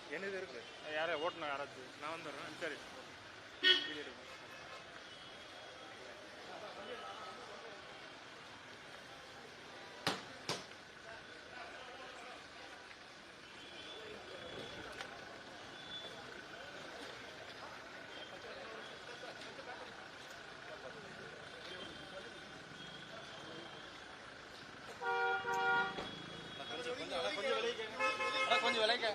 என்னது இருக்கு யாரே ஓட்டணும் யாராச்சும் நான் வந்துடுறேன் சரி வீடியோ எடுக்கணும் கொஞ்சம் விலைக்கு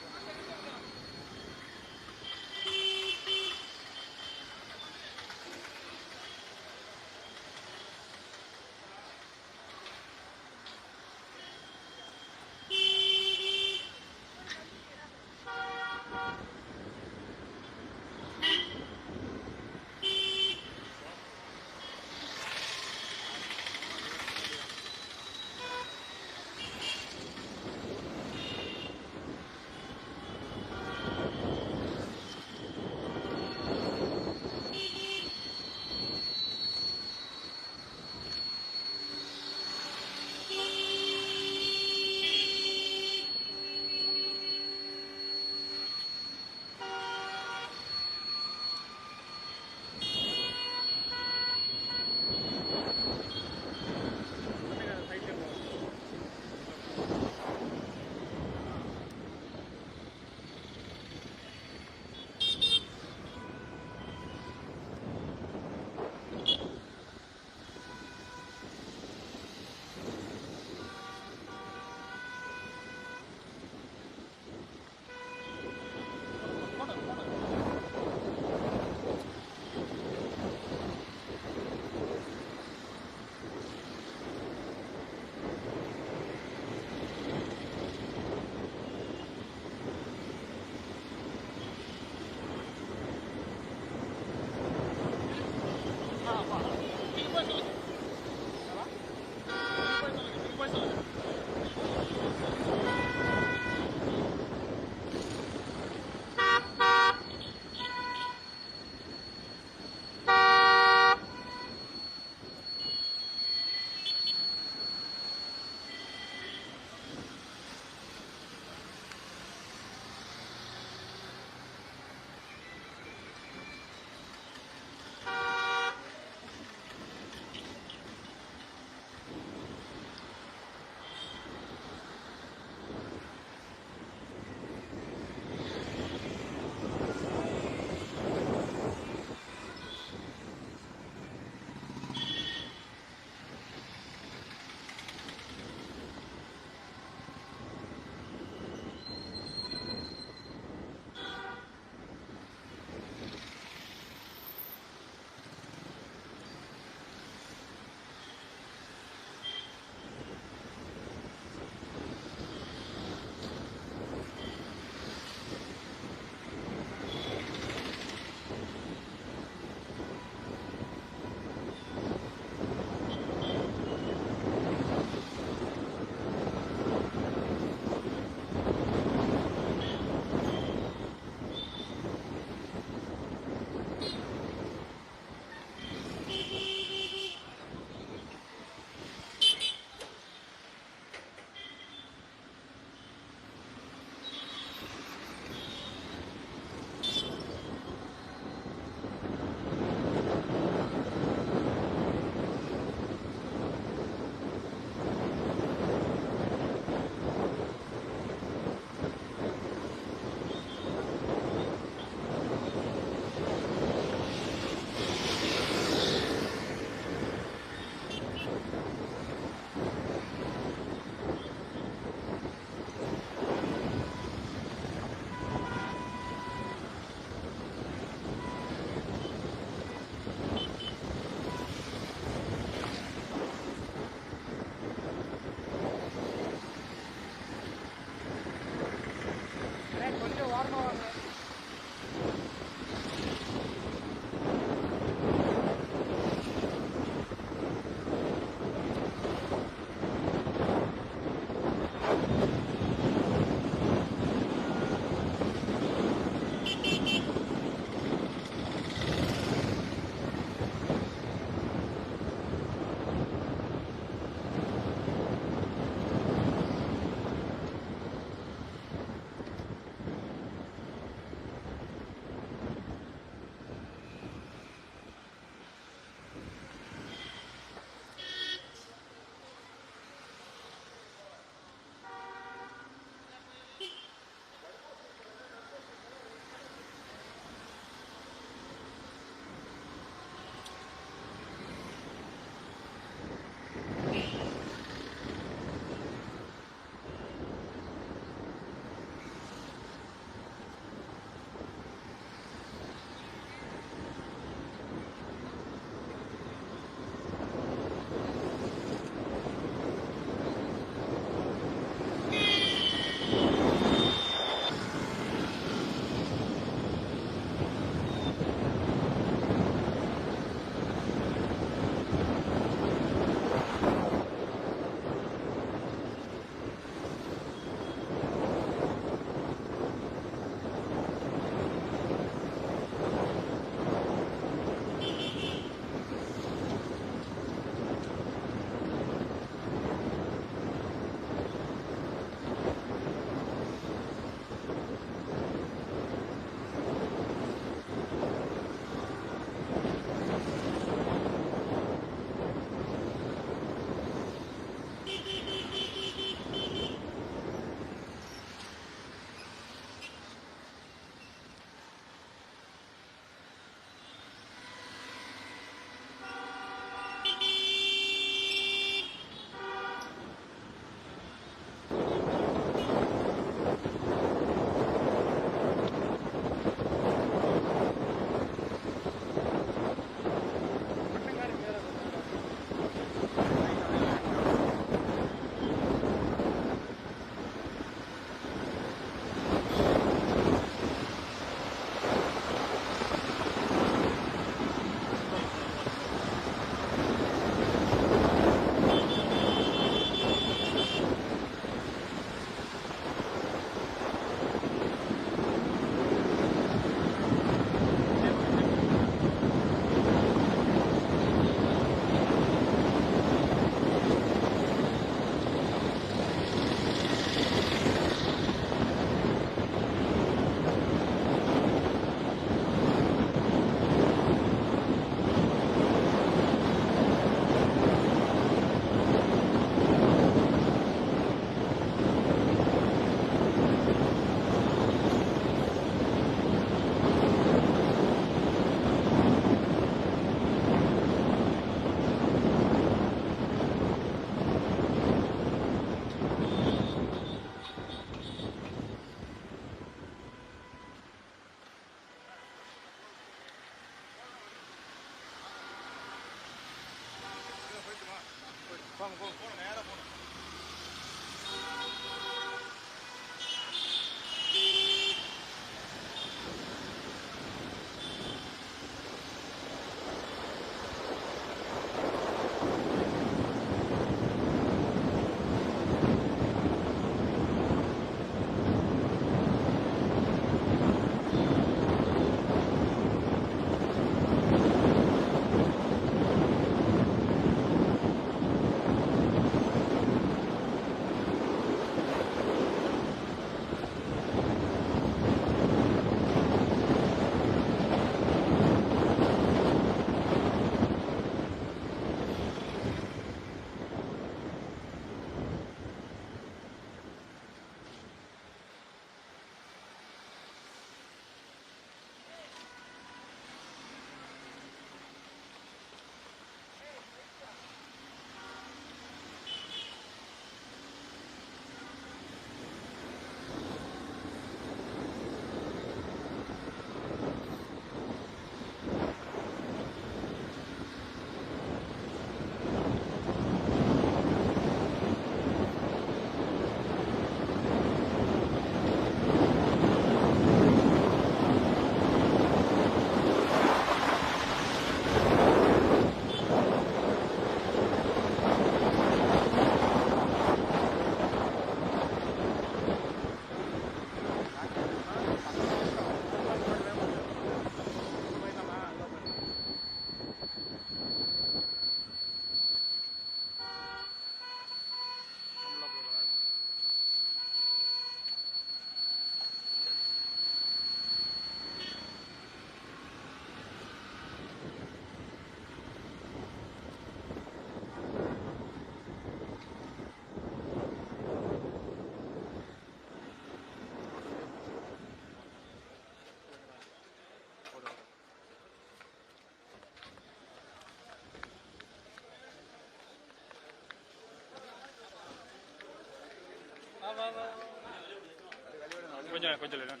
கொஞ்சம் கொஞ்சம் நான்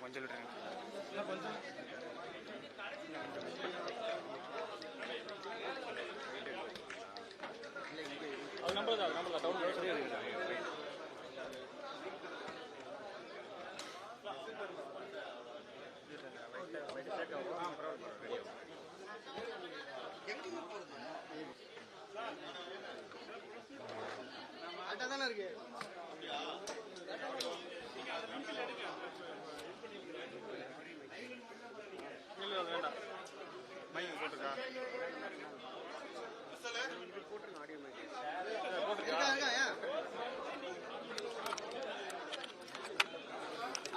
கொஞ்சம் விட்டுருங்க. கொஞ்சம் அது நம்பர் தான் டவுன் சரியா இருக்கு. தானே இருக்கு. வேண்டாம் மைக் போட்டுருக்கா போட்டுருங்க. ஆடியோ மைக் போட்டுருக்கா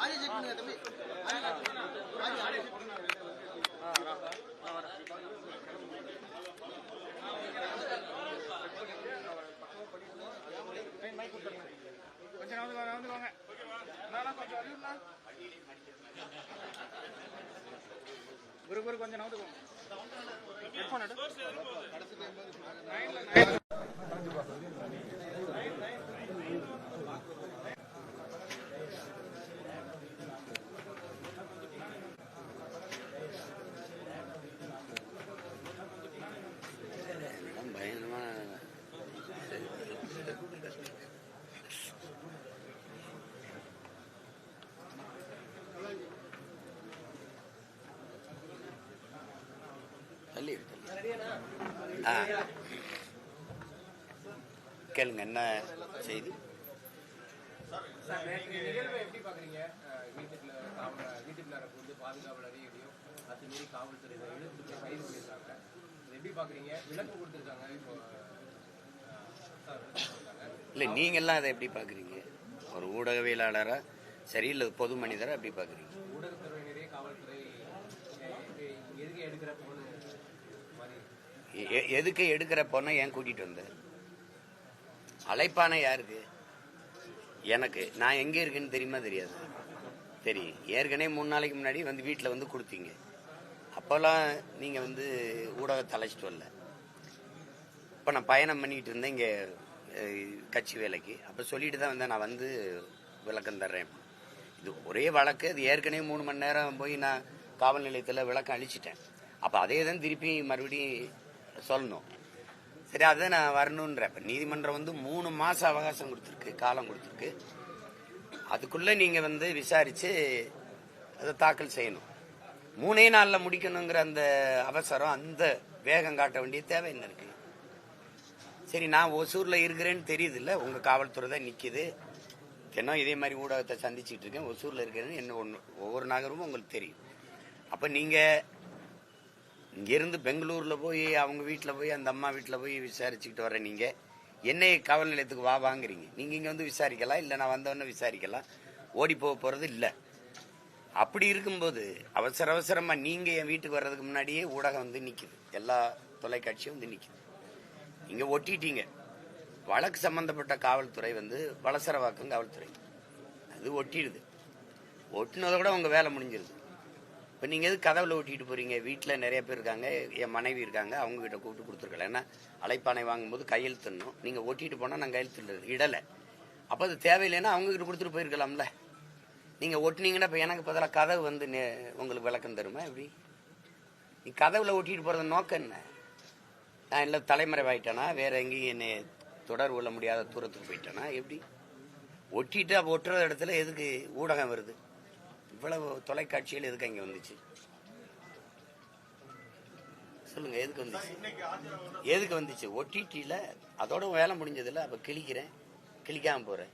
ஆடியோ செக் பண்ணுங்க தம்பி. ஆடியோ கொஞ்சம் வந்துருவாங்க. கொஞ்சம் அறிவுண்ணா குரு கொஞ்சம் நவுந்துக்கோங்க. ஹெட்ஃபோன் எடு. கேளுங்க, என்ன செய்தி? இல்லை, நீங்க எல்லாம் அதை எப்படி பாக்குறீங்க? ஒரு ஊடகவியலாளரா சரி, இல்லை பொது மனிதரா எப்படி பாக்குறீங்க? எதுக்கு எடுக்கிற பொண்ணை ஏன் கூட்டிட்டு வந்த? அழைப்பான யாருக்கு? எனக்கு. நான் எங்க இருக்குன்னு தெரியுமா தெரியாது? தெரியும். ஏற்கனவே 3 நாளைக்கு முன்னாடி வந்து வீட்டில் வந்து கொடுத்தீங்க. அப்போல்லாம் நீங்க வந்து ஊடகத்தை அழைச்சிட்டு வரல. இப்போ நான் பயணம் பண்ணிட்டு இருந்தேன் இங்கே கட்சி வேலைக்கு. அப்போ சொல்லிட்டு தான் வந்தேன், நான் வந்து விளக்கம் தர்றேன். இது ஒரே வழக்கு. அது ஏற்கனவே 3 மணி நேரம் போய் நான் காவல் நிலையத்தில் விளக்கம் அழிச்சிட்டேன். அப்போ அதே தான் திருப்பி மறுபடியும் சொல்லணும். சரி, அதை நான் வரணுன்ற. இப்போ நீதிமன்றம் வந்து 3 மாசம் அவகாசம் கொடுத்துருக்கு, காலம் கொடுத்துருக்கு. அதுக்குள்ள நீங்க வந்து விசாரிச்சு அதை தாக்கல் செய்யணும். 3 நாளில் முடிக்கணுங்கிற அந்த அவசரம், அந்த வேகம் காட்ட வேண்டிய தேவை என்ன இருக்கு? சரி, நான் ஒசூர்ல இருக்கிறேன்னு தெரியுது இல்ல, உங்க காவல்துறை தான் நிக்குது. தினம் இதே மாதிரி ஊடகத்தை சந்திச்சுட்டு இருக்கேன். ஒசூர்ல இருக்கிறேன்னு என்ன ஒவ்வொரு நகரமும் உங்களுக்கு தெரியும். அப்ப நீங்க இங்கிருந்து பெங்களூர்ல போய் அவங்க வீட்டில் போய் அந்த அம்மா வீட்டில் போய் விசாரிச்சுக்கிட்டு வர நீங்க என்னை காவல் நிலையத்துக்கு வாங்குறீங்க. நீங்க இங்க வந்து விசாரிக்கலாம், இல்லை நான் வந்தவொடனே விசாரிக்கலாம். ஓடி போறது இல்லை. அப்படி இருக்கும்போது அவசரமா நீங்க என் வீட்டுக்கு வர்றதுக்கு முன்னாடியே ஊடகம் வந்து நிக்குது, எல்லா தொலைக்காட்சியும் வந்து நிக்குது. நீங்க ஒட்டிட்டீங்க. வழக்கு சம்பந்தப்பட்ட காவல்துறை வந்து வளசரவாக்கம் காவல்துறை, அது ஒட்டிடுது. ஒட்டினதை விட உங்க வேலை முடிஞ்சிருது. இப்போ நீங்கள் எது கதவுல ஒட்டிட்டு போறீங்க? வீட்டில் நிறைய பேர் இருக்காங்க, என் மனைவி இருக்காங்க, அவங்க கிட்ட கூப்பிட்டு கொடுத்துருக்கலாம். ஏன்னா அழைப்பானை வாங்கும்போது கையெழுத்துணும். நீங்கள் ஒட்டிட்டு போனால் நான் கையெழுத்து இடலை. அப்போ அது தேவையில்லைன்னா அவங்க கிட்ட கொடுத்துட்டு போயிருக்கலாம்ல. நீங்கள் ஒட்டினீங்கன்னா இப்போ எனக்கு பதிலாக கதவு வந்து உங்களுக்கு விளக்கம் தருமா? எப்படி நீ கதவுல ஒட்டிட்டு போகிறது நோக்கம் என்ன? நான் இல்லை தலைமறைவாயிட்டேனா, வேற எங்கேயும் என்னை தொடர்பு கொள்ள முடியாத தூரத்துக்கு போயிட்டேனா? எப்படி ஒட்டிட்டு அப்போ ஒட்டுற இடத்துல எதுக்கு ஊடகம் வருது? இவ்வளவு தொலைக்காட்சியில் எதுக்கு அங்கே வந்துச்சு? சொல்லுங்க, எதுக்கு வந்துச்சு? எதுக்கு வந்துச்சு? ஒட்டிட்டில அதோட வேலை முடிஞ்சதில்ல. அப்போ கிழிக்கிறேன், கிழிக்காம போறேன்.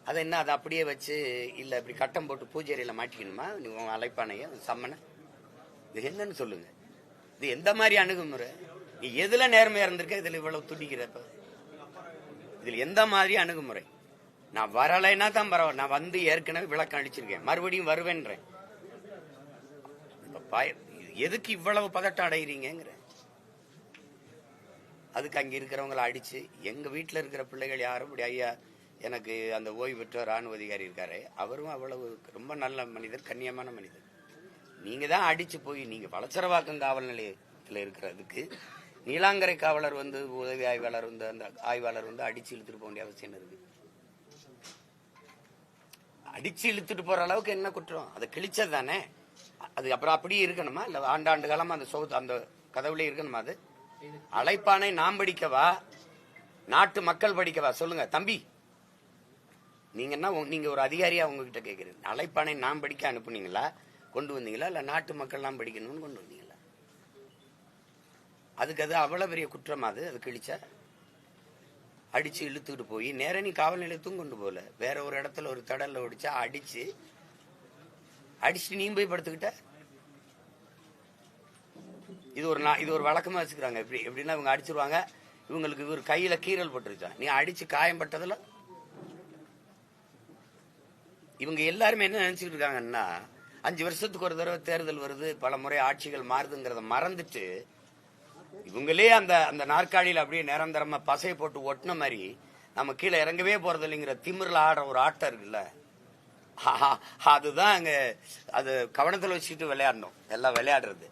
அதை என்ன, அதை அப்படியே வச்சு இல்லை இப்படி கட்டம் போட்டு பூஜைறையில் மாட்டிக்கணுமா? உங்க அழைப்பானைய சம்மனை இது என்னன்னு சொல்லுங்க. இது எந்த மாதிரி அணுகுமுறை? நீ எதுல நேர்மையா இருந்திருக்க, இதுல இவ்வளவு துடிக்கிறப்ப இதுல எந்த மாதிரி அணுகுமுறை? நான் வரலைன்னா தான் பரவாயில்ல, நான் வந்து ஏற்கனவே விளக்கம் அளிச்சிருக்கேன், மறுபடியும் வருவேன்றேன். எதுக்கு இவ்வளவு பதட்டம் அடைகிறீங்கிற? அதுக்கு அங்க இருக்கிறவங்களை அடிச்சு, எங்க வீட்டுல இருக்கிற பிள்ளைகள் யாரும் இப்படி, ஐயா எனக்கு அந்த ஓய்வு பெற்ற ராணுவ அதிகாரி இருக்காரு, அவரும் அவ்வளவு ரொம்ப நல்ல மனிதர், கண்ணியமான மனிதர். நீங்க தான் அடிச்சு போய் நீங்க வளசரவாக்கம் காவல் நிலையத்தில் இருக்கிறதுக்கு நீலாங்கரை காவலர் வந்து உதவி ஆய்வாளர் வந்து அந்த ஆய்வாளர் வந்து அடிச்சு இழுத்துட்டு போக வேண்டிய அவசியம் இருக்கு. அடிச்சு இழுத்துட்டு போற அளவுக்கு என்ன குற்றம்? அதை கிழிச்சது தானே. அது அப்புறம் அப்படியே இருக்கணுமா? இல்ல ஆண்டாண்டு காலமா அந்த அந்த கதவுல இருக்கணுமா? அது அழைப்பானை நாம் படிக்கவா, நாட்டு மக்கள் படிக்கவா? சொல்லுங்க தம்பி, நீங்க என்ன, நீங்க ஒரு அதிகாரியா உங்ககிட்ட கேட்கிறீங்க. அழைப்பானை நாம் படிக்க அனுப்புனீங்களா, கொண்டு வந்தீங்களா, இல்ல நாட்டு மக்கள் நாம் படிக்கணும்னு கொண்டு வந்தீங்களா? அதுக்கு அது அவ்வளவு பெரிய குற்றம். அது கிழிச்சா அடிச்சு இழுத்துக்கிட்டு போய் நேர நீ காவல் நிலையத்தும் கொண்டு போகல, வேற ஒரு இடத்துல ஒரு தடல்ல ஒடிச்சா அடிச்சு நீ போய் படுத்துக்கிட்ட. இது ஒரு வழக்கமா வச்சுக்கிறாங்க. எப்படின்னா இவங்க அடிச்சிருவாங்க, இவங்களுக்கு இவர் கையில கீறல் பட்டுருச்சா, நீ அடிச்சு காயம் பட்டதுல. இவங்க எல்லாருமே என்ன நினைச்சுட்டு இருக்காங்கன்னா, 5 வருஷத்துக்கு ஒரு தடவை தேர்தல் வருது, பல முறை ஆட்சிகள் மாறுதுங்கிறத மறந்துட்டு இவங்களே அந்த நாற்காலியில் அப்படியே நிரந்தரமா பசையை போட்டு ஒட்டின மாதிரி நம்ம கீழே இறங்கவே போறது இல்லைங்கிற திமிரில் ஆடுற ஒரு ஆட்டம் இருக்குல்ல, அதுதான் அங்க அது கவனத்தில் வச்சுக்கிட்டு விளையாடணும். எல்லாம் விளையாடுறது.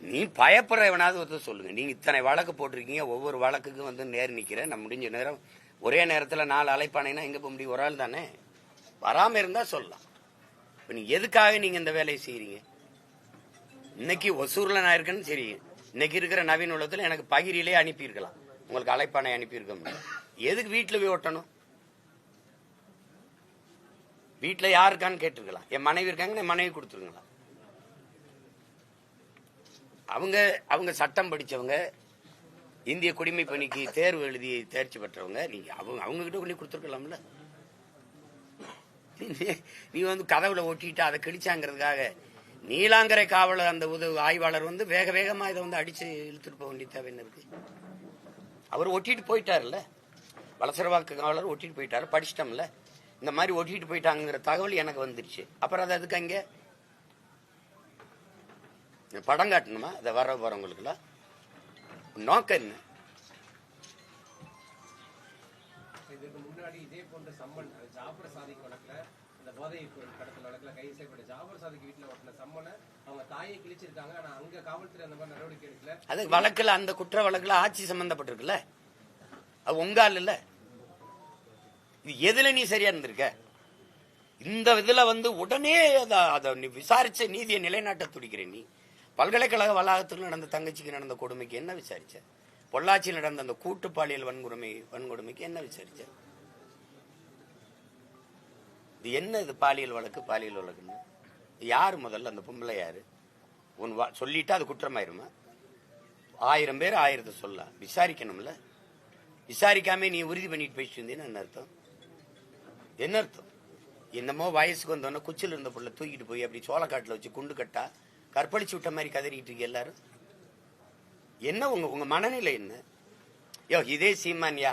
நீ பயப்படுற எவனாவது ஒருத்தர் சொல்லுங்க. நீங்க இத்தனை வழக்கு போட்டிருக்கீங்க, ஒவ்வொரு வழக்குக்கும் நேர் நிக்கிறேன், நான் முடிஞ்ச நேரம் ஒரே நேரத்தில் 4 அழைப்பானேன்னா எங்க போக முடியும்? ஒரு ஆள் தானே. வராம இருந்தா சொல்லலாம். நீ எதுக்காக நீங்க இந்த வேலையை செய்யறீங்க? இன்னைக்கு ஒசூர்ல நான் இருக்கேன்னு சரி, இன்னைக்கு இருக்கிற நவீன உலகத்துல எனக்கு பகிரிலே அனுப்பியிருக்கலாம், உங்களுக்கு அழைப்பானை அனுப்பியிருக்க. எதுக்கு வீட்டுல போய் ஓட்டணும்? வீட்டுல யாருக்கான்னு கேட்டிருக்கலாம். என் மனைவி இருக்காங்க, என் மனைவி கொடுத்துருங்களா. அவங்க சட்டம் படிச்சவங்க, இந்திய குடிமை பணிக்கு தேர்வு எழுதி தேர்ச்சி பெற்றவங்க. நீங்க அவங்க கிட்ட கொண்டு கொடுத்துருக்கலாம்ல. நீ கதவுல ஒட்டிட்டு அதை கிழிச்சாங்கிறதுக்காக நீலாங்கரை காவலர் அந்த உதவி ஆய்வாளர் வேக வேகமா இதை அடிச்சு இழுத்துட்டு போக வேண்டிய தேவை என்ன இருக்கு? அவர் ஒட்டிட்டு போயிட்டாருல்ல, வலசரவாக்கு காவலர் ஒட்டிட்டு போயிட்டாரு, படிச்சிட்டோம்ல. இந்த மாதிரி ஒட்டிட்டு போயிட்டாங்கிற தகவல் எனக்கு வந்துருச்சு. அப்புறம் அது அதுக்கு அங்க படம் காட்டணுமா? அதை வர போறவங்களுக்குலாம் நோக்கம் என்ன? இதுக்கு முன்னாடி இதே போன்ற சம்மன் ஜாபர் சாதிக் வழக்குல, இந்த போதை கடத்தல் வழக்குல கைது செய்யப்பட்ட ஜாபர் சாதிக் வீட்டுல ஓட்டின சம்மனை அவங்க தாயை கிழிச்சிருக்காங்க. ஆனா அங்க காவல்துறை அந்த மாதிரி நடவடிக்கை எடுக்கல. அது வழக்குல, அந்த குற்ற வழக்குல ஆட்சி சம்பந்தப்பட்டிருக்குல்ல, அது உங்க ஆள் இல்ல. இது எதுல நீ சரியா இருந்திருக்க? இந்த இதுல உடனே அதை நீ விசாரிச்ச நீதியை நிலைநாட்ட துடிக்கிற. நீ பல்கலைக்கழக வளாகத்தில் நடந்த தங்கச்சிக்கு நடந்த கொடுமைக்கு என்ன விசாரிச்ச? பொள்ளாச்சியில் நடந்த அந்த கூட்டு பாலியல் வன்கொடுமைக்கு என்ன விசாரிச்ச? இது என்ன? இது பாலியல் வழக்குன்னு யாரு? முதல்ல அந்த பொம்பளை யாரு? சொல்லிட்டா அது குற்றமாயிருமா? 1000 பேர் 1000 சொல்லலாம், விசாரிக்கணும்ல. விசாரிக்காம நீ உறுதி பண்ணிட்டு போயிட்டு இருந்தீன்னு என்ன அர்த்தம்? என்ன அர்த்தம்? என்னமோ வயசுக்கு வந்தோன்னா குச்சில் இருந்த புள்ள தூக்கிட்டு போய் அப்படி சோளக்காட்டுல வச்சு குண்டு கட்டா கற்பழிச்சு விட்ட மாதிரி கதறிட்டு இருக்கு எல்லாரும். என்ன உங்க மனநிலை என்ன? இதே சீமான்யா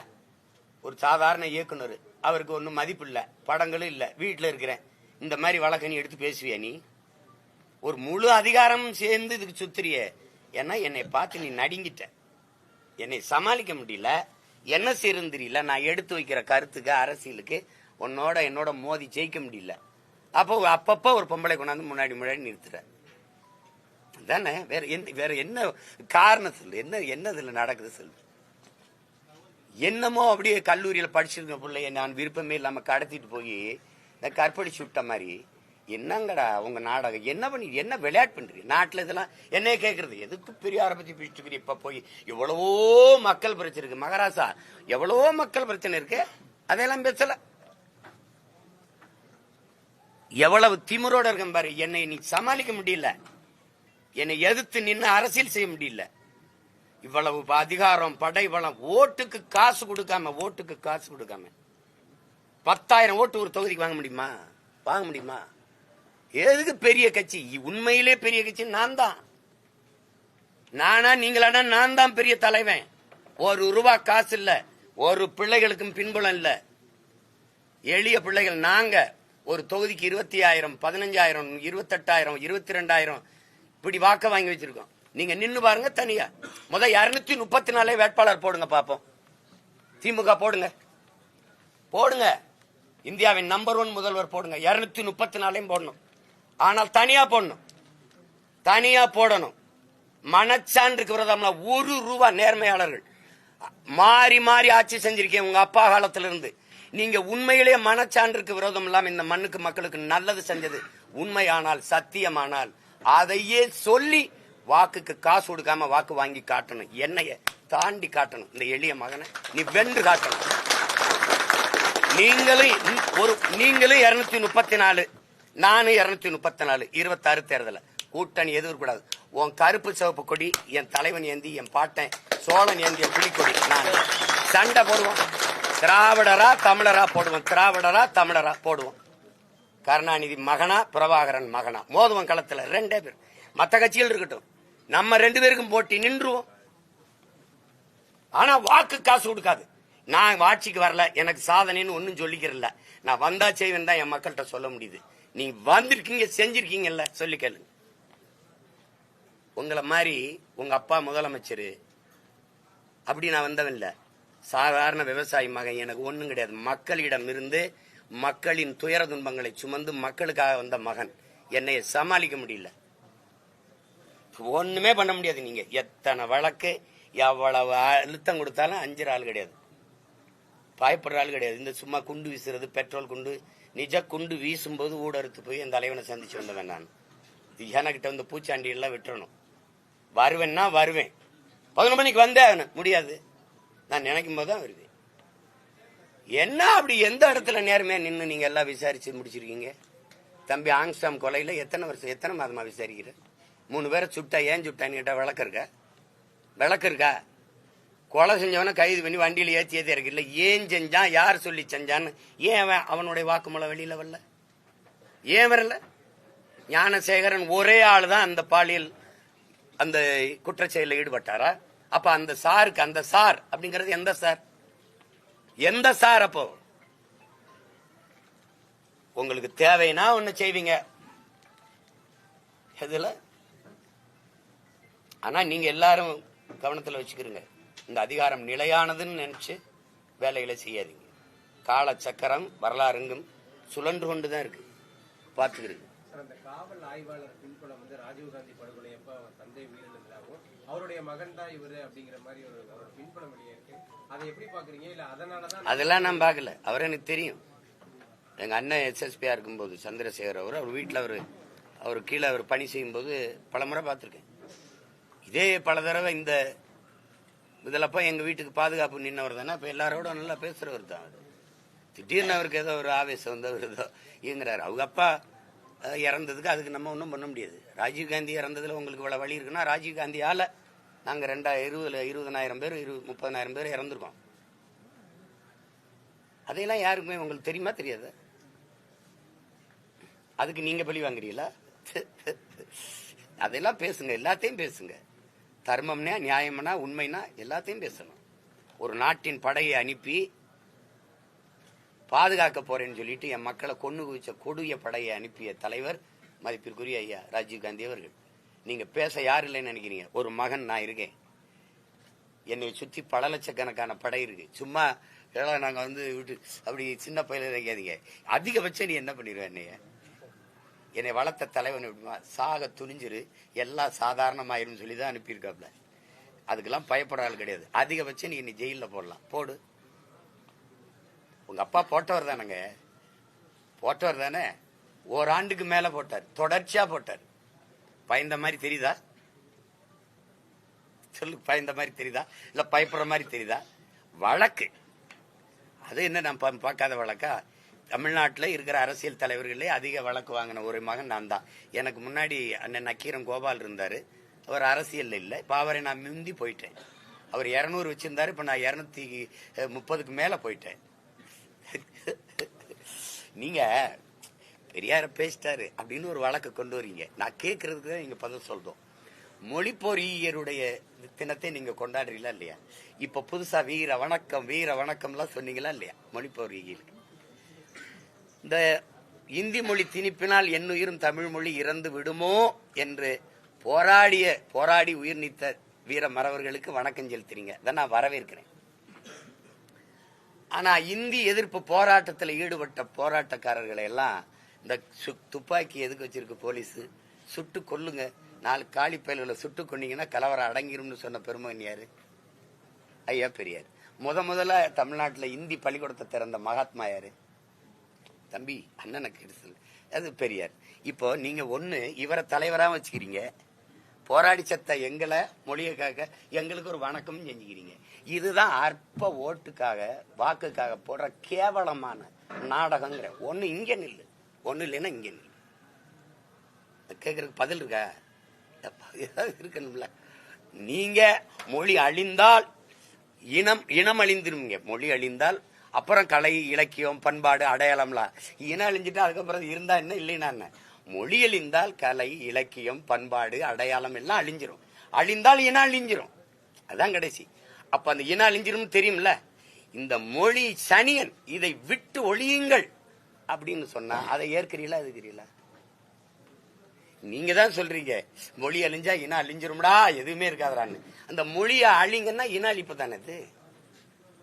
ஒரு சாதாரண இயக்குனர், அவருக்கு ஒன்றும் மதிப்பு இல்லை, படங்களும் இல்லை, வீட்டில் இருக்கிறேன், இந்த மாதிரி வழக்க நீ எடுத்து பேசுவியா? நீ ஒரு முழு அதிகாரம் சேர்ந்து இதுக்கு சுத்துறிய. ஏன்னா என்னை பார்த்து நீ நடுங்கிட்ட, என்னை சமாளிக்க முடியல, என்ன செய்யறது தெரியல, நான் எடுத்து வைக்கிற கருத்துக்கு அரசியலுக்கு என்னோட மோதி ஜெயிக்க முடியல. அப்பப்போ ஒரு பொம்பளை கொண்டாந்து முன்னாடி நிறுத்துற தானே. வேற என்ன காரணம் சொல்லு? என்ன இதுல நடக்குது சொல்லு? என்னமோ அப்படியே கல்லூரியில படிச்சிருக்க பிள்ளைய நான் விருப்பமே இல்லாம கடத்திட்டு போய் கற்பழிச்சு விட்ட மாதிரி. என்னங்கடா உங்க நாடகம்? என்ன பண்ணி என்ன விளையாட்டு பண்றீங்க நாட்டுல? இதெல்லாம் என்ன கேக்குறது? எதுக்கு பெரியாரை பத்தி பேசிட்டு இப்ப போய் எவ்வளவோ மக்கள் பிரச்சனை இருக்கு மகாராசா, எவ்வளவோ மக்கள் பிரச்சனை இருக்கு, அதெல்லாம் பேசல. எவ்வளவு திமிரோட இருக்கேன் பாரு. என்னை நீ சமாளிக்க முடியல, என்னை எதிர்த்து நின்று அரசியல் செய்ய முடியல. இவ்வளவு அதிகாரம், படை பலம், ஓட்டுக்கு காசு கொடுக்காம 10,000 ஓட்டு ஒரு தொகுதிக்கு வாங்க முடியுமா? எதுக்கு பெரிய கட்சி? உண்மையிலே பெரிய கட்சி நான் தான். நானா நீங்களானா நான் தான் பெரிய தலைவன். ₹1 காசு இல்ல, ஒரு பிள்ளைகளுக்கும் பின்புலம் இல்ல, எளிய பிள்ளைகள் நாங்க. ஒரு தொகுதிக்கு 20,000, 15,000, 28,000, 22,000 இப்படி வாக்க வாங்கி வச்சிருக்கோம். நீங்க நின்னு பாருங்க தனியா. 234 வேட்பாளர் போடுங்க பாப்போம். திமுக போடுங்க. இந்தியாவின் நம்பர் 1 முதல்வர் போடுங்க. 234 போடணும். ஆனால் தனியா போடணும். மனச்சான்றுக்கு விரதம்ல ₹1 நேர்மையாளர்கள் மாறி ஆட்சி செஞ்சிருக்கேன் உங்க அப்பா காலத்துல இருந்து. நீங்க உண்மையிலேயே மனச்சான்றுக்கு விரோதம் இல்லாம இந்த மண்ணுக்கு மக்களுக்கு நல்லது செஞ்சது உண்மையானால் சத்தியமானால் அதையே சொல்லி வாக்குக்கு காசு கொடுக்காம வாக்கு வாங்கி காட்டணும். என்னைய தாண்டி காட்டணும். இந்த எளிய மகனை நீ வென்று காட்டணும். நீங்களும் 234, நானும் 234, 26 தேர்தல கூட்டணி எதிர்க்கூடாது. உன் கருப்பு சிவப்பு கொடி என் தலைவன் ஏந்தி, என் பாட்டன் சோழன் ஏந்திய புலிக்கொடி, நான் சண்டை போடுவோம். திராவிடரா தமிழரா போடுவோம், திராவிடரா தமிழரா போடுவோம். கருணாநிதி மகனா பிரபாகரன் மகனா மோதுவன் களத்துல 2 பேர். மத்த கட்சிகள் இருக்கட்டும், நம்ம 2 பேருக்கும் போட்டி நின்றுவோம். ஆனா வாக்கு காசு கொடுக்காது. நான் ஆட்சிக்கு வரல, எனக்கு சாதனைன்னு ஒன்னும் சொல்லிக்கிறல. நான் வந்தா செய்வேன் தான் என் மக்கள்கிட்ட சொல்ல முடியுது. நீ வந்திருக்கீங்க, செஞ்சிருக்கீங்கல்ல, சொல்லி கேளுங்க. உங்களை மாதிரி உங்க அப்பா முதலமைச்சர் அப்படி நான் வந்தவன் இல்ல. சாதாரண விவசாயி மகன். எனக்கு ஒண்ணும் கிடையாது. மக்களிடம் இருந்து மக்களின் துயர துன்பங்களை சுமந்து மக்களுக்காக வந்த மகன். என்னைய சமாளிக்க முடியல, ஒண்ணுமே பண்ண முடியாது. நீங்க எத்தனை வழக்கு எவ்வளவு அழுத்தம் கொடுத்தாலும் அஞ்சுற ஆள் கிடையாது, பயப்படுற ஆள் கிடையாது. இந்த சும்மா குண்டு வீசுறது, பெட்ரோல் குண்டு, நிஜ குண்டு வீசும்போது ஊடறுத்து போய் என் தலைவனை சந்திச்சு வந்தவன் நான். எனக்கிட்ட வந்து பூச்சாண்டி எல்லாம் விட்டுறணும். வருவேன்னா வருவேன், 11 மணிக்கு வந்தே முடியாது. நான் நினைக்கும் போதுதான் வருவேன். என்ன அப்படி எந்த இடத்துல நேர்மையா நின்று நீங்க எல்லாம் விசாரிச்சு முடிச்சிருக்கீங்க? தம்பி ஆங்ஸ்டாம் கொலையில எத்தனை வருஷம், எத்தனை மாதமா விசாரிக்கிற? 3 பேரை சுட்டா ஏன் சுட்டான்னு கேட்டா விளக்கு இருக்கா? கொலை செஞ்சவன கைது பண்ணி வண்டியில ஏத்தி இறக்கல. ஏன் செஞ்சான், யார் சொல்லி செஞ்சான்னு ஏன் அவனுடைய வாக்குமூலம் வெளியில வரல? ஏன் வரல? ஞானசேகரன் ஒரே ஆள் தான் அந்த பாலியல் அந்த குற்றச்செயலில் ஈடுபட்டாரா? அப்ப அந்த சாருக்கு, அந்த சார் அப்படிங்கிறது எந்த சார்? எந்த சார்? அப்போ உங்களுக்கு தேவைன்னா ஒண்ணு செய்வீங்க எதுல. ஆனா நீங்க எல்லாரும் கவனத்துல வச்சுக்கிறீங்க, இந்த அதிகாரம் நிலையானதுன்னு நினைச்சு வேலைகளை செய்யாதீங்க. கால சக்கரம் வரலாறுங்கும் சுழன்று கொண்டுதான் இருக்கு, பாத்துக்கிறீங்க. அந்த காவல் ஆய்வாளர் பின்புலம் வந்து ராஜீவ்காந்தி படுகொலை எப்ப அவர் தந்தை உயிரிழந்தாலும் அவருடைய மகன் தான் இவரு அப்படிங்கிற மாதிரி ஒரு பின்புலம் வெளியே இருக்கு. அதை எப்படி பாக்குறீங்க? இல்ல அதனாலதான்? அதெல்லாம் நான் பாக்கல. அவர் எனக்கு தெரியும். எங்க அண்ணன் SSPயா இருக்கும்போது சந்திரசேகர் அவர் வீட்டுல அவர் கீழே அவர் பணி செய்யும் போது பல முறை பார்த்திருக்கேன். இதே பல தடவை இந்த இதுலப்ப எங்க வீட்டுக்கு பாதுகாப்பு நின்னவர் தானே. இப்ப எல்லாரோட நல்லா பேசுறவர் தான். திடீர்னு அவருக்கு ஏதோ ஒரு ஆவேசம் வந்து அவர் ஏதோ இயங்குறாரு. அவங்க அப்பா இறந்ததுக்கு அதுக்கு நம்ம ஒன்றும் பண்ண முடியாது. ராஜீவ்காந்தி இறந்ததுல உங்களுக்கு இவ்வளவு வழி இருக்குன்னா ராஜீவ்காந்தியால நாங்க 2020 பேர் 30,000 பேர் இறந்துருக்கோம். அதையெல்லாம் யாருக்குமே உங்களுக்கு தெரியுமா தெரியாது? அதுக்கு நீங்க பழி வாங்குறீங்களா? அதெல்லாம் பேசுங்க, எல்லாத்தையும் பேசுங்க. தர்மம்னா, நியாயம்னா, உண்மைனா எல்லாத்தையும் பேசணும். ஒரு நாட்டின் படையை அனுப்பி பாதுகாக்க போறேன்னு சொல்லிட்டு என் மக்களை கொண்டு குவிச்ச கொடிய படையை அனுப்பிய தலைவர் மதிப்பிற்குரிய ஐயா ராஜீவ்காந்தி அவர்கள். நீங்க பேச யாரு இல்லைன்னு நினைக்கிறீங்க? ஒரு மகன் நான் இருக்கேன். என்னை சுத்தி பல லட்சக்கணக்கான படை இருக்கு. சும்மா நாங்க வந்து விட்டு அப்படி சின்ன பயில நினைக்காதீங்க. அதிகபட்சம் நீ என்ன பண்ணிடுவேன்? என்னை வளர்த்த தலைவன் எப்படிமா சாக துணிஞ்சிரு, எல்லாம் சாதாரணமாயிரும் சொல்லிதான் அனுப்பியிருக்காப்ல. அதுக்கெல்லாம் பயப்பட ஆள் கிடையாது. அதிகபட்சம் நீ என்னை ஜெயில போடலாம், போடு. உங்க அப்பா போட்டவர் தானங்க, போட்டவர் தானே. ஓராண்டுக்கு மேல போட்டார், தொடர்ச்சியா போட்டார். பயந்த மாதிரி தெரியுதா? சொல்லு, பயந்த மாதிரி தெரியுதா? இல்ல பயப்படுற மாதிரி தெரியுதா? வழக்கு அது என்ன நான் பார்க்காத வழக்கா? தமிழ்நாட்டில் இருக்கிற அரசியல் தலைவர்களே அதிக வழக்கு வாங்கின ஒரு மகன் நான் தான். எனக்கு முன்னாடி அண்ணன் நக்கீரன் கோபால் இருந்தாரு. அவர் அரசியல் இல்லை. இப்ப அவரை நான் முந்தி போயிட்டேன். அவர் 200 வச்சிருந்தாரு, இப்ப நான் 230க்கு மேல போயிட்டேன். நீங்க பெரியார பேசிட்டாரு அப்படின்னு ஒரு வழக்கு கொண்டு வரீங்க. நான் கேட்கறதுக்கு தான் நீங்க பதில் சொல்றோம். மொழி பொறியியருடைய தினத்தை நீங்க கொண்டாடுறீங்களா இல்லையா? இப்ப புதுசா வீர வணக்கம் எல்லாம் சொன்னீங்களா இல்லையா? மொழி பொறியியல் இந்த இந்தி மொழி திணிப்பினால் என்னுயிரும் தமிழ் மொழி இறந்து விடுமோ என்று போராடி உயிர் நீத்த வீர மறவர்களுக்கு வணக்கம் செலுத்துறீங்க. அதை நான் வரவேற்கிறேன். ஆனா இந்தி எதிர்ப்பு போராட்டத்தில் ஈடுபட்ட போராட்டக்காரர்களை எல்லாம் இந்த துப்பாக்கி எதுக்கு வச்சிருக்கு போலீஸ்? சுட்டு கொல்லுங்க, 4 காலி பயல்களை சுட்டு கொண்டீங்கன்னா கலவரம் அடங்கிரும்னு சொன்ன பெருமகன் யாரு? ஐயா பெரியார். முதல்ல தமிழ்நாட்டுல இந்தி பள்ளிக்கூடத்தை திறந்த மகாத்மா யாரு? தம்பி, அண்ணனுக்கு எடுத்து அது பெரியார். இப்போ நீங்க ஒண்ணு இவரை தலைவரா வச்சுக்கிறீங்க, போராடி செத்த எங்களை மொழியை காக்க எங்களுக்கு ஒரு வணக்கம் செஞ்சுக்கிறீங்க. இதுதான் அற்ப ஓட்டுக்காக வாக்குக்காக போடுற கேவலமான நாடகங்கிற. ஒண்ணு இங்க நில்லு, ஒண்ணு இல்லைன்னா இங்க நில்லு. கேட்கறதுக்கு பதில் இருக்கா? ஏதாவது இருக்கணும்ல. நீங்க மொழி அழிந்தால் இனம் அழிந்துருவீங்க. மொழி அழிந்தால் அப்புறம் கலை, இலக்கியம், பண்பாடு, அடையாளம்லாம். இனம் அழிஞ்சிட்டு அதுக்கப்புறம் இருந்தா என்ன இல்லைன்னா என்ன? மொழி அழிந்தால் கலை, இலக்கியம், பண்பாடு, அடையாளம் எல்லாம் அழிஞ்சிரும். அழிந்தால் இனம் அழிஞ்சிரும். அதான் கடைசி. அப்ப அந்த இனம் அழிஞ்சிரும் தெரியும்ல. இந்த மொழி சனியன், இதை விட்டு ஒழியுங்கள் அப்படின்னு சொன்னா அதை ஏற்கிறீங்களா? எதுக்கிறீங்களா? நீங்க தான் சொல்றீங்க மொழி அழிஞ்சா இனம் அழிஞ்சிரும்டா, எதுவுமே இருக்காதான்னு. அந்த மொழியை அழிங்கன்னா இன அழிப்பு தானே இது.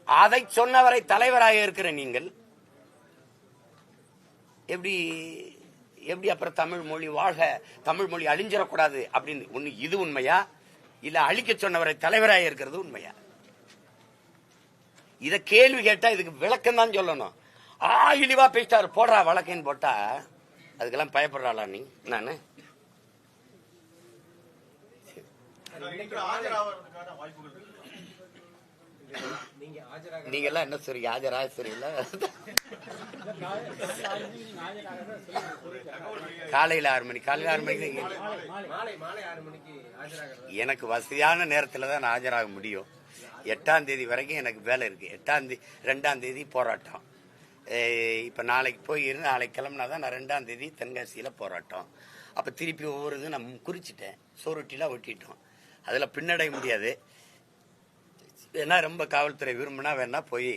அதை சொன்னவரை தலைவராக இருக்கிற நீங்கள் எப்படி அப்புறம் தமிழ் மொழி வாழ்க, தமிழ் மொழி அழிஞ்சிடக்கூடாது அப்படின்னு ஒண்ணு இது உண்மையா? இல்ல அழிக்க சொன்னவரை தலைவராக இருக்கிறது உண்மையா? இத கேள்வி கேட்டா இதுக்கு விளக்கம் தான் சொல்லணும். இழிவா பேசிட்டாரு போடுறா வழக்குன்னு போட்டா அதுக்கெல்லாம் பயப்படுறாளா நீ? நானு நீங்க எல்லாம் என்ன சொல்றீங்க? ஆஜரா சரியில்ல. காலையில 6 மணி, காலையில 6 மணிக்கு எனக்கு வசதியான நேரத்துல தான் நான் ஆஜராக முடியும். 8ஆம் தேதி வரைக்கும் எனக்கு வேலை இருக்கு. 2ஆம் தேதி போராட்டம். இப்ப நாளைக்கு போய் நாளைக்கு கிளம்புனாதான் நான் 2ஆம் தேதி தென்காசியில போராட்டம். அப்ப திருப்பி ஒவ்வொரு இது நான் குறிச்சிட்டேன், சோறுட்டிலாம் ஒட்டிட்டோம். அதுல பின்னடைய முடியாது. ஏன்னா ரொம்ப காவல்துறை விரும்பினா வேணா போய்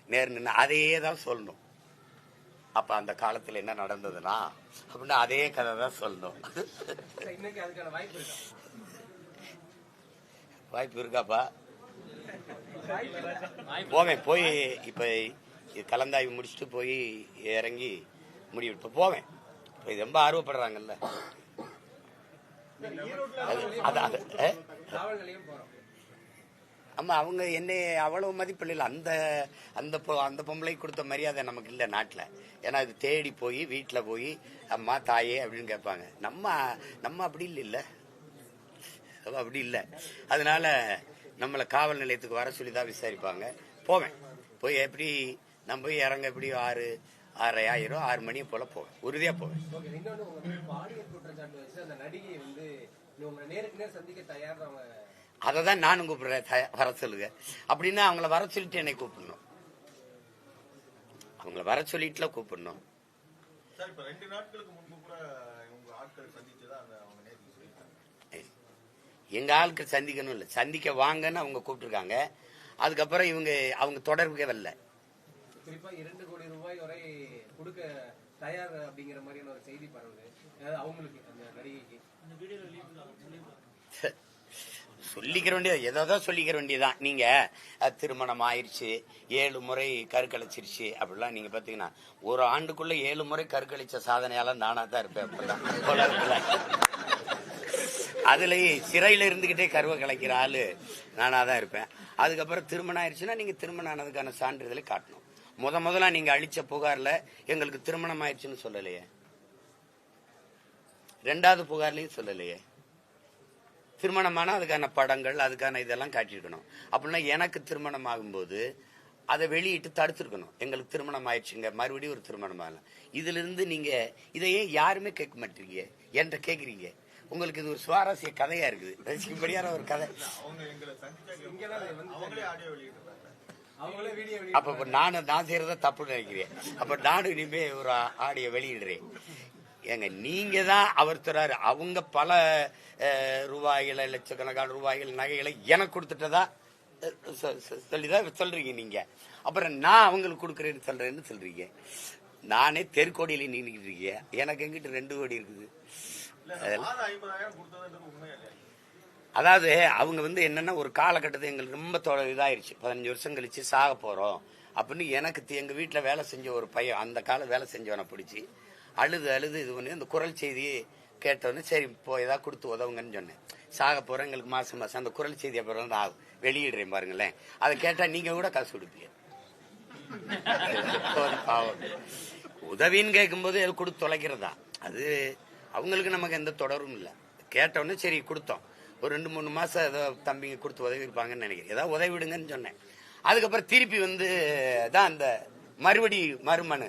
நேர் நின்று அதையே தான் சொல்லணும். அப்ப அந்த காலத்துல என்ன நடந்ததுன்னா அப்படின்னா அதே கதை தான் சொல்லணும். வாய்ப்பு இருக்காப்பா? போவேன். போய் இப்ப கலந்தாய்வு முடிச்சுட்டு போய் இறங்கி முடிவு போவேன். இது ரொம்ப ஆர்வப்படுறாங்கல்ல. ஆமா, அவங்க என்ன அவ்வளவு மதிப்பு இல்லை. அந்த பொம்பளை கொடுத்த மரியாதை நமக்கு இல்லை நாட்டுல. ஏன்னா இது தேடி போய் வீட்டுல போய் அம்மா தாயே அப்படின்னு கேட்பாங்க. நம்ம அப்படி இல்ல, அப்படி இல்லை. அதனால நம்மளை காவல் நிலையத்துக்கு வர சொல்லிதான் விசாரிப்பாங்க. போவேன். போய் எப்படி நம்ம போய் இறங்க எப்படி 6:30 ஆயிரம் 6 மணியை போல போவேன். உறுதியா போவேன். அததான் நானும் கூப்பிடுறேன், வர சொல்லுங்க அப்படின்னா. அவங்கள வர சொல்லிட்டு என்னை கூப்பிடணும். அவங்கள வர சொல்லிட்டுல கூப்பிடணும். எங்க ஆட்கள் சந்திக்கணும் இல்ல, சந்திக்க வாங்கன்னு அவங்க கூப்பிட்டுருக்காங்க. அதுக்கப்புறம் அவங்க தொடர்புக்கே வரல. குறிப்பா 2 கோடி ரூபாய் வரை கொடுக்க தயார் அப்படிங்கிற மாதிரியான ஒரு செய்தி பரவுது. அவங்களுக்கு அந்த நடிகைக்கு சொல்லிக்கிற வேண்டியது ஏதோ சொல்லிக்கிற வேண்டியதுதான். நீங்க திருமணம் ஆயிடுச்சு, 7 முறை கருக்கழிச்சிருச்சு அப்படிலாம் நீங்க பாத்தீங்கன்னா ஒரு ஆண்டுக்குள்ள 7 முறை கருக்கழிச்ச சாதனையால நானா தான் இருப்பேன். அப்படிதான் அதுலயே சிறையில இருந்துகிட்டே கருவை கலைக்கிற ஆளு நானா தான் இருப்பேன். அதுக்கப்புறம் திருமணம் ஆயிடுச்சுன்னா நீங்க திருமணம் ஆனதுக்கான சான்றிதழை காட்டணும். முதல்ல நீங்க அளிச்ச புகார்ல எங்களுக்கு திருமணம் ஆயிடுச்சுன்னு சொல்லலையே. 2வது புகார்லயும் சொல்லலையே. திருமணமான அதுக்கான படங்கள் அதுக்கான இதெல்லாம் காட்டியிருக்கணும். அப்படின்னா எனக்கு திருமணம் ஆகும்போது அதை வெளியிட்டு தடுத்துருக்கணும். எங்களுக்கு திருமணம் ஆயிடுச்சுங்க, மறுபடியும் ஒரு திருமணம் ஆகலாம். இதுல இருந்து நீங்க இதையே யாருமே கேட்க மாட்டீங்க, என்கிட்ட கேக்குறீங்க. உங்களுக்கு இது ஒரு சுவாரஸ்ய கதையா இருக்குது, ரசிக்கும்படியான ஒரு கதை. அப்ப நான் செய்யறத தப்பு நினைக்கிறேன். அப்ப நானும் இனிமே ஒரு ஆடியோ வெளியிடுறேன். ஏங்க நீங்க தான் அவர் தராரு. அவங்க பல ரூபாய்களை, லட்சக்கணக்கான ரூபாய்கள் நகைகளை எனக்கு கொடுத்துட்டதா சொல்லிதான் சொல்றீங்க நீங்க. அப்புறம் நான் அவங்களுக்கு கொடுக்குறேன்னு சொல்றீங்க. நானே தெருக்கோடியில நின்றுக்கிட்டு இருக்கேன். எனக்கு எங்கிட்ட 2 கோடி இருக்குது. அதாவது அவங்க என்னன்னா ஒரு காலகட்டத்தை எங்களுக்கு ரொம்ப இதாயிருச்சு. 15 வருஷம் கழிச்சு சாக போறோம் அப்படின்னு எனக்கு எங்க வீட்டுல வேலை செஞ்ச ஒரு பையன், அந்த காலம் வேலை செஞ்சவனை பிடிச்சி அழுது இது பண்ணி அந்த குரல் செய்தியை கேட்டோன்னு சரி இப்போ ஏதாவது கொடுத்து உதவுங்கன்னு சொன்னேன். சாக போறோம், எங்களுக்கு மாசம் அந்த குரல் செய்தி அப்புறம் தான் ஆகும். வெளியிடுறேன் பாருங்களேன். அதை கேட்டா நீங்க கூட காசு கொடுப்பீங்க. பாவம். உதவின்னு கேட்கும்போது கொடுத்து தொலைக்கிறதா அது அவங்களுக்கு நமக்கு எந்த தொடரும் இல்லை. கேட்டோன்னே சரி கொடுத்தோம். ஒரு 2-3 மாசம் ஏதோ தம்பிங்க கொடுத்து உதவி இருப்பாங்கன்னு நினைக்கிறேன். ஏதாவது உதவி விடுங்கன்னு சொன்னேன். அதுக்கப்புறம் திருப்பி தான் அந்த மறுமனு.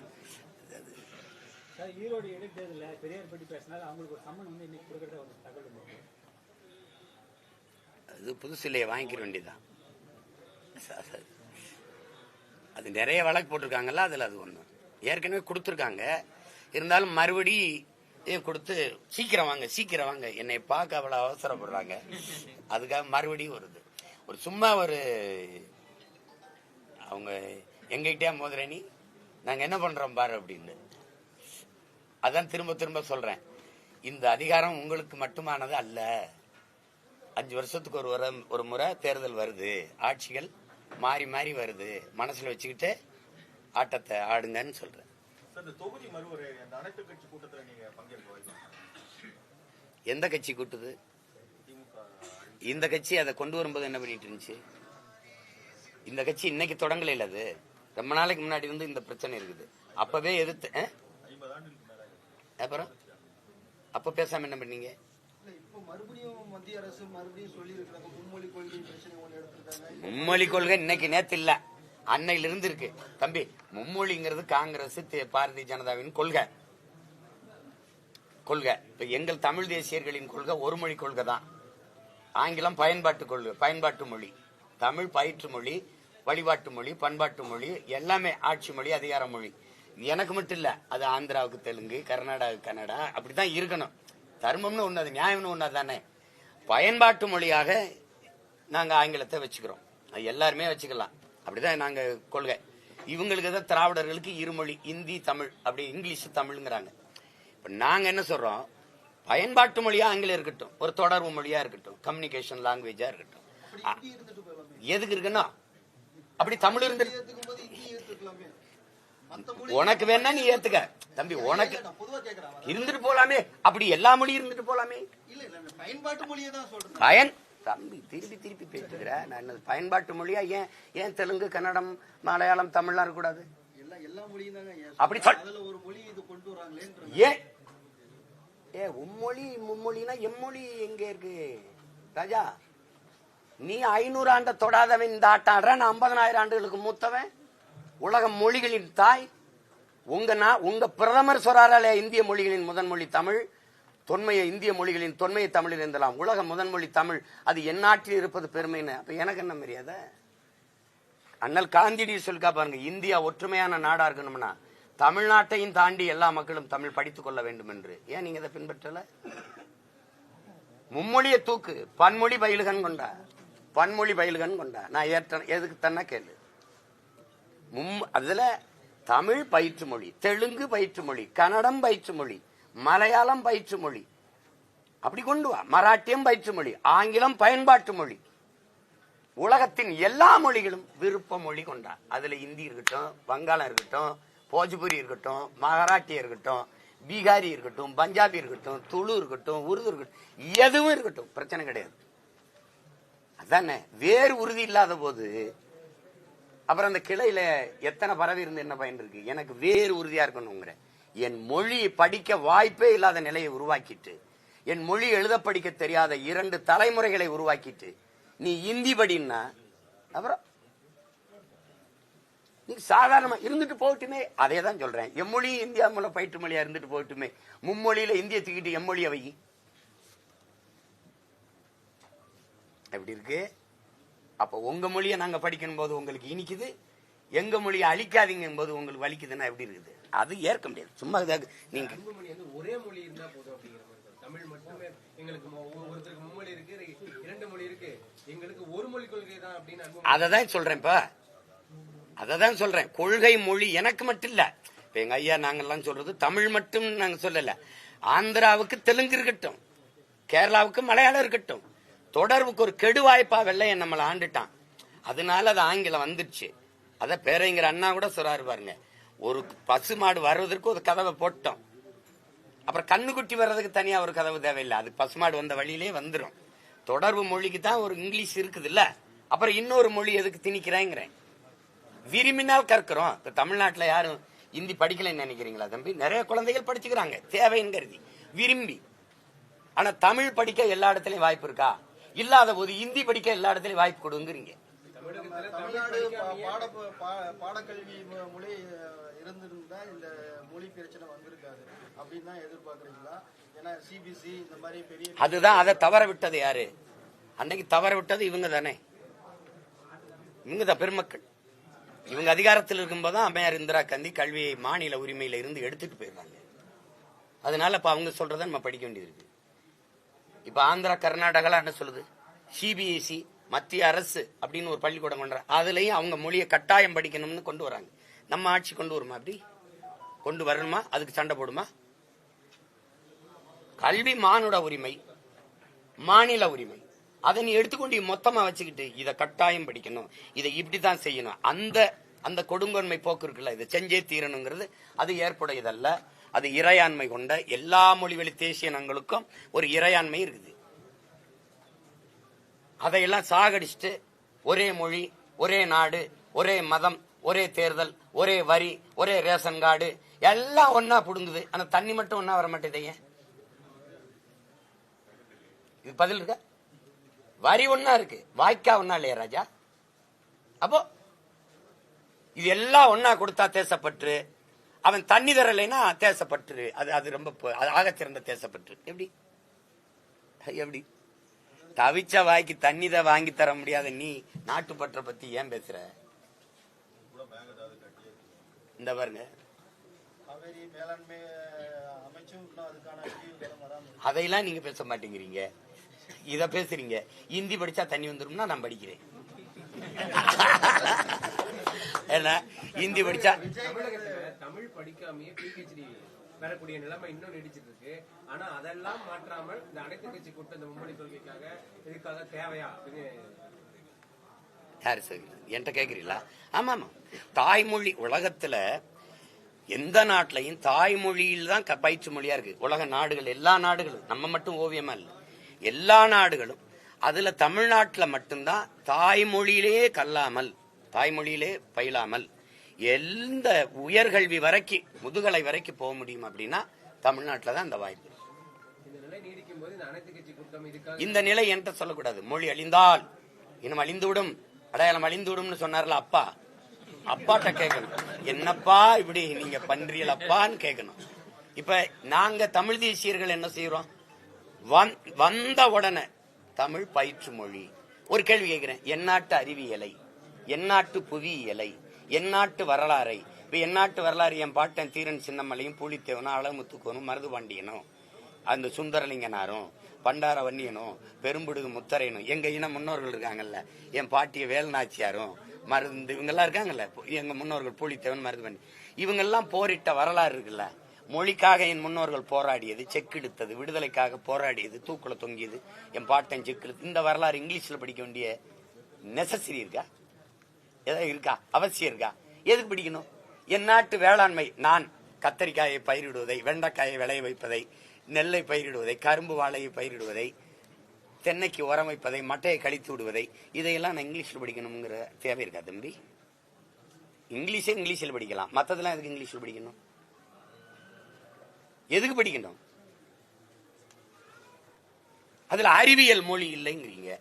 ஈரோடு இடைத்தேர்தலில் பெரியார் பற்றி பேசினால அவங்களுக்கு ஒரு சம்மன் இன்னைக்கு கொடுக்கறத ஒரு தகவல். அது புதுசிலையை வாங்கிக்க வேண்டியதான். அது நிறைய வழக்கு போட்டிருக்காங்கல்ல, அதுல அது ஒண்ணு ஏற்கனவே கொடுத்துருக்காங்க. இருந்தாலும் மறுபடி கொடுத்து சீக்கிரம் வாங்க என்னை பார்க்க அவ்வளவு அவசரப்படுறாங்க. அதுக்காக மறுபடியும் வருது. சும்மா அவங்க எங்ககிட்டயா மோதிரணி நாங்க என்ன பண்றோம் பாரு அப்படின்னு. அதான் திரும்ப திரும்ப சொல்றேன், இந்த அதிகாரம் உங்களுக்கு மட்டுமானது அல்ல. 5 வருஷத்துக்கு ஒரு முறை தேர்தல் வருது, ஆட்சிகள் மாறி மாறி வருது. மனசுல வச்சுக்கிட்டு ஆட்டத்தை ஆடுங்கன்னு சொல்றேன். தொகுதி மறுவரை அந்த அனைத்து கட்சி கூட்டத்தில் நீங்க பங்கேற்க எந்த கட்சி கூட்டுது? இந்த கட்சி அதை கொண்டு வரும்போது என்ன பண்ணிட்டு இருந்துச்சு? இந்த கட்சி இன்னைக்கு தொடங்கல. இல்ல, அது ரொம்ப நாளைக்கு முன்னாடி இருந்து இந்த பிரச்சனை இருக்குது. அப்பவே எதிர்த்து அப்புறம் அப்ப பேசாம என்ன பண்ணீங்க? மத்திய அரசு மறுபடியும் சொல்லி இருக்காங்க மும்மொழி கொள்கை பிரச்சனை ஒன்று எடுத்திருக்காங்க. மும்மொழி கொள்கை இன்னைக்கு நேத்து இல்ல, அன்னையில இருந்து இருக்கு தம்பி. மும்மொழிங்கிறது காங்கிரஸ் பாரதிய ஜனதாவின் கொள்கை. இப்ப எங்கள் தமிழ் தேசியர்களின் கொள்கை ஒரு மொழி கொள்கை தான். ஆங்கிலம் பயன்பாட்டு மொழி, தமிழ் பயிற்று மொழி, வழிபாட்டு மொழி, பண்பாட்டு மொழி, எல்லாமே ஆட்சி மொழி, அதிகார மொழி. எனக்கு மட்டும் இல்ல, அது ஆந்திராவுக்கு தெலுங்கு, கர்நாடகாவுக்கு கன்னடா, அப்படித்தான் இருக்கணும். தர்மம்னு ஒண்ணு, அது நியாயம்னு ஒண்ணு தானே. பயன்பாட்டு மொழியாக நாங்க ஆங்கிலத்தை வச்சுக்கிறோம். அது எல்லாருமே வச்சுக்கலாம். அப்படிதான் நாங்க கொள்கை. இவங்களுக்கு தான் திராவிடர்களுக்கு இருமொழி, இந்தி தமிழ், அப்படி இங்கிலீஷ் தமிழ்ங்கிறாங்க. இப்ப நாங்க என்ன சொல்றோம், பயன்பாட்டு மொழியா ஆங்கிலம் இருக்கட்டும், ஒரு தொடர்பு மொழியா இருக்கட்டும், கம்யூனிகேஷன் லாங்குவேஜா இருக்கட்டும். எதுக்கு இருக்குன்னா அப்படி தமிழ் இருந்து உனக்கு வேணா நீ ஏத்துக்க தம்பி, உனக்கு இருந்துட்டு போலாமே. அப்படி எல்லா மொழியும் இருந்துட்டு போலாமே. பயன்பாட்டு மொழியை தான் சொல்றேன். தம்பி திருப்பி பேசுகிற நான் பயன்பாட்டு மொழியா ஏன் தெலுங்கு, கன்னடம், மலையாளம், தமிழ்லாம் இருக்கக்கூடாது? எல்லா மொழியும் தாங்க. அப்படி சொல். ஒரு மொழி இது கொண்டு வராங்களே. உம்மொழி மும்மொழினா எம்மொழி எங்க இருக்கு ராஜா? நீ 500 ஆண்ட தொடாதவன் இந்த ஆட்டம் ஆடுற. நான் 50,000 ஆண்டுகளுக்கு மூத்தவன். உலக மொழிகளின் தாய். உங்க பிரதமர் சொல்றாரே, இந்திய மொழிகளின் முதன் மொழி தமிழ், தொன்மைய இந்திய மொழிகளின் தொன்மையை தமிழில் இருந்தலாம், உலக முதன்மொழி தமிழ், அது என் நாட்டில் இருப்பது பெருமைன்னு. அப்ப எனக்கு என்ன மரியாதை? அண்ணல் காந்தியடி சொல்லிக்கா பாருங்க, இந்தியா ஒற்றுமையான நாடா இருக்கணும்னா தமிழ்நாட்டையும் தாண்டி எல்லா மக்களும் தமிழ் படித்துக் கொள்ள வேண்டும் என்று. ஏன் நீங்க இதை பின்பற்றல? மும்மொழியை தூக்கு, பன்மொழி பயிலுகன் கொண்டா. நான் எதுக்கு தன்னா கேளு. அதுல தமிழ் பயிற்று மொழி, தெலுங்கு பயிற்று மொழி, கன்னடம் பயிற்று மொழி, மலையாளம் பயிற்று மொழி, அப்படி கொண்டு வா. மராட்டியம் பயிற்று மொழி, ஆங்கிலம் பயன்பாட்டு மொழி. உலகத்தின் எல்லா மொழிகளும் விருப்ப மொழி கொண்டா. அதுல இந்தி இருக்கட்டும், வங்காளம் இருக்கட்டும், போஜ்புரி இருக்கட்டும், மராட்டிய இருக்கட்டும், பீகாரி இருக்கட்டும், பஞ்சாபி இருக்கட்டும், துளு இருக்கட்டும், உருது இருக்கட்டும், எதுவும் இருக்கட்டும், பிரச்சனை கிடையாது. அதானே வேறு உறுதி இல்லாத போது அப்புறம் அந்த கிளையில எத்தனை பறவை இருந்து என்ன பயன் இருக்கு? எனக்கு வேறு உறுதியா இருக்கணுங்கிற என் மொழி படிக்க வாய்ப்பே இல்லாத நிலையை உருவாக்கிட்டு, என் மொழி எழுத படிக்க தெரியாத 2 தலைமுறைகளை உருவாக்கிட்டு நீ இந்தி படின்னா அப்புறம் நீ சாதாரணமா இருந்துட்டு போகட்டுமே. அதே தான் சொல்றேன். எம்மொழி இந்தியா மூலம் பயிற்று மொழியா இருந்துட்டு போகட்டுமே. மும்மொழியில இந்திய தூக்கிட்டு எம்மொழியை வை. எப்படி இருக்கு? அப்ப உங்க மொழியை நாங்க படிக்கணும் போது உங்களுக்கு இனிக்குது, எங்க மொழியை அழிக்காதீங்க போது உங்களுக்கு வலிக்குதுன்னா எப்படி இருக்குது? அது ஏற்க முடியாது. சும்மா நீங்க ஒரே மொழி இருந்தா போதும் அப்படிங்கிற மாதிரி. தமிழ் மட்டுமே எங்களுக்கு ஒருத்தருக்கு மும்மொழி இருக்கு, 2 மொழி இருக்கு, எங்களுக்கு ஒரு மொழி கொள்கை தான் அப்படின்னு. அததான் சொல்றேன். இப்ப அததான் சொல்றேன். கொள்கை மொழி எனக்கு மட்டும் இல்ல. இப்ப எங்க ஐயா நாங்கெல்லாம் சொல்றது தமிழ் மட்டும் நாங்க சொல்லல. ஆந்திராவுக்கு தெலுங்கு இருக்கட்டும், கேரளாவுக்கு மலையாளம் இருக்கட்டும், தொடர்புக்கு ஒரு கெடு வாய்ப்பா வெள்ளையன் நம்மளை ஆண்டுட்டான். அதனால அது ஆங்கிலம் வந்துருச்சு. அத பேரறிஞர் அண்ணா கூட சொல்றாரு பாருங்க, ஒரு பசு மாடு வர்றதுக்கு ஒரு கதவை போட்டோம், அப்புறம் கண்ணுக்குட்டி வர்றதுக்கு தனியா ஒரு கதவு தேவையில்லை. அது பசுமாடு வந்த வழியிலே வந்துடும். தொடர்பு மொழிக்கு தான் ஒரு இங்கிலீஷ் இருக்குது இல்ல, அப்புறம் இன்னொரு மொழி எதுக்கு திணிக்கிறேங்கிறேன். விரும்பினால் கற்கிறோம். இப்ப தமிழ்நாட்டுல யாரும் இந்தி படிக்கலைன்னு நினைக்கிறீங்களா தம்பி? நிறைய குழந்தைகள் படிச்சுக்கிறாங்க தேவைன்னு கருதி விரும்பி. ஆனா தமிழ் படிக்க எல்லா இடத்துலயும் வாய்ப்பு இருக்கா? இல்லாத போது இந்தி படிக்க எல்லா இடத்துலயும் வாய்ப்பு கொடுங்கிறீங்க. தமிழ்நாடு பாடக்கல்வி மொழி இருந்திருந்தா இந்த மொழி பிரச்சனை வந்திருக்காது அப்படின்னு தான் எதிர்பார்க்கறீங்களா? ஏன்னா சிபிசி இந்த மாதிரி பெரிய அதுதான். அதை தவற விட்டது யாரு? அன்னைக்கு தவற விட்டது இவங்க தானே. இவங்க தான் பெருமக்கள். இவங்க அதிகாரத்தில் இருக்கும்போது அம்மையார் இந்திரா காந்தி கல்வியை மாநில உரிமையில இருந்து எடுத்துட்டு போயிடுறாங்க. அதனால இப்ப அவங்க சொல்றத நம்ம படிக்க வேண்டியது இருக்கு. இப்ப ஆந்திரா கர்நாடகா என்ன சொல்லுது? சிபிஎஸ்இ மத்திய அரசு அப்படின்னு ஒரு பள்ளிக்கூடம் கொண்டு அதுலயும் அவங்க மொழியை கட்டாயம் படிக்கணும்னு கொண்டு வராங்க. நம்ம ஆட்சி கொண்டு வருமா? அப்படி கொண்டு வரணுமா? அதுக்கு சண்டை போடுமா? கல்வி மானுட உரிமை, மாநில உரிமை. அதை நீ எடுத்துக்கொண்டு மொத்தமா வச்சுக்கிட்டு இதை கட்டாயம் படிக்கணும், இதை இப்படித்தான் செய்யணும், அந்த கொடுங்கொன்மை போக்கு இருக்குல்ல, இதை செஞ்சே தீரணுங்கிறது அது ஏற்புடையதல்ல. அது இறையாண்மை கொண்ட எல்லா மொழிவழி தேசிய இனங்களுக்கும் ஒரு இறையாண்மை இருக்குது. அதையெல்லாம் சாகடிச்சுட்டு ஒரே மொழி, ஒரே நாடு, ஒரே மதம், ஒரே தேர்தல், ஒரே வரி, ஒரே ரேஷன் கார்டு எல்லாம் ஒன்னா புடுங்குது. ஆனா தண்ணி மட்டும் ஒன்னா வர மாட்டேங்க. இது பதில் இருக்க? வரி ஒன்னா இருக்கு, வாய்க்கா ஒன்னா இல்லையா ராஜா? அப்போ இது எல்லாம் ஒன்னா கொடுத்தா தேசப்பற்று, அவன் தண்ணி தரலைன்னா தேசப்பற்று. அது ரொம்ப ஆகச்சிறந்த தேசப்பற்று. எப்படி எப்படி தவிச்ச வாய்க்கு தண்ணி தான் வாங்கி தர முடியாத நீ நாட்டுப்பற்ற பத்தி ஏன் பேசுற? இந்த பாருங்க, அதையெல்லாம் நீங்க பேச மாட்டேங்கிறீங்க, இத பேசுறீங்க. இந்தி படிச்சா தண்ணி வந்துரும்னா நான் படிக்கிறேன். என்ன இந்தி படிச்சா தமிழ் படிக்காமயே பிஹெச்டி பெறக்கூடிய நிலைமை இன்னும் நீடிச்சிட்டு இருக்கு. ஆனா அதெல்லாம் மாற்றாமல் இந்த அனைத்து கட்சி கூட்டம் இந்த மும்மொழி கொள்கைக்காக இதுக்காக தேவையா அப்படின்னு யாரு சார் என்கிட்ட கேக்குறீங்களா? ஆமா ஆமா, தாய்மொழி உலகத்துல எந்த நாட்டிலையும் தாய்மொழியில் தான் பயிற்று மொழியா இருக்கு. உலக நாடுகள், எல்லா நாடுகளும், நம்ம மட்டும் ஓவியமா இல்ல, எல்லா நாடுகளும். அதுல தமிழ்நாட்டுல மட்டும்தான் தாய்மொழியிலே கல்லாமல், தாய்மொழியிலே பயிலாமல் எந்த உயர்கல்வி வரைக்கும், முதுகலை வரைக்கும் போக முடியும் அப்படின்னா தமிழ்நாட்டில தான் அந்த வாய்ப்பு. இந்த நிலை என்கிட்ட சொல்லக்கூடாது. மொழி அழிந்தால் இனம் அழிந்துவிடும், அடையாளம் அழிந்துவிடும் சொன்னார்ல அப்பா, அப்பாட்ட கேட்கணும், என்னப்பா இப்படி நீங்க பண்றீங்கள அப்பான்னு கேட்கணும். இப்ப நாங்க தமிழ் தேசியர்கள் என்ன செய்யறோம்? வந்த உடனே தமிழ் பயிற்று மொழி. ஒரு கேள்வி கேட்கிறேன், எந்நாட்டு அறிவியலை, எந்நாட்டு புவியியலை, எந்நாட்டு வரலாறை. இப்ப எந்நாட்டு வரலாறு என் பாட்டன் தீரன் சின்னமலையும் பூலித்தேவனும் அழகுமுத்துக்கோனும் மருதுபாண்டியனும் அந்த சுந்தரலிங்கனாரும் பண்டார வன்னியனும் பெரும்புடுகு முத்தரையனும் எங்க இன முன்னோர்கள் இருக்காங்கல்ல, என் பாட்டிய வேல்நாச்சியாரும் மருந்து இவங்கெல்லாம் இருக்காங்கல்ல, எங்க முன்னோர்கள் பூலித்தேவன் மருதுபாண்டி, இவங்கெல்லாம் போரிட்ட வரலாறு இருக்குல்ல. மொழிக்காக என் முன்னோர்கள் போராடியது, செக்கெடுத்தது, விடுதலைக்காக போராடியது, தூக்குல தொங்கியது என் பாட்டன் செக்கு. இந்த வரலாறு இங்கிலீஷ்ல படிக்க வேண்டிய நெசசரி இருக்கா? ஏதாவது இருக்கா? அவசியம் இருக்கா? எதுக்கு படிக்கணும்? என் நாட்டு வேளாண்மை, நான் கத்தரிக்காயை பயிரிடுவதை, வெண்டைக்காயை விளைய வைப்பதை, நெல்லை பயிரிடுவதை, கரும்பு வாழையை பயிரிடுவதை, தென்னைக்கு உரம் வைப்பதை, மட்டையை கழித்து விடுவதை, இதையெல்லாம் நான் இங்கிலீஷ்ல படிக்கணுங்கிற தேவை இருக்கா தம்பி? இங்கிலீஷில் படிக்கலாம், மற்றதெல்லாம் எதுக்கு இங்கிலீஷ்ல படிக்கணும்? எதுக்கு படிக்கணும்? அதுல அறிவியல் மொழி இல்லைங்கிறீங்க.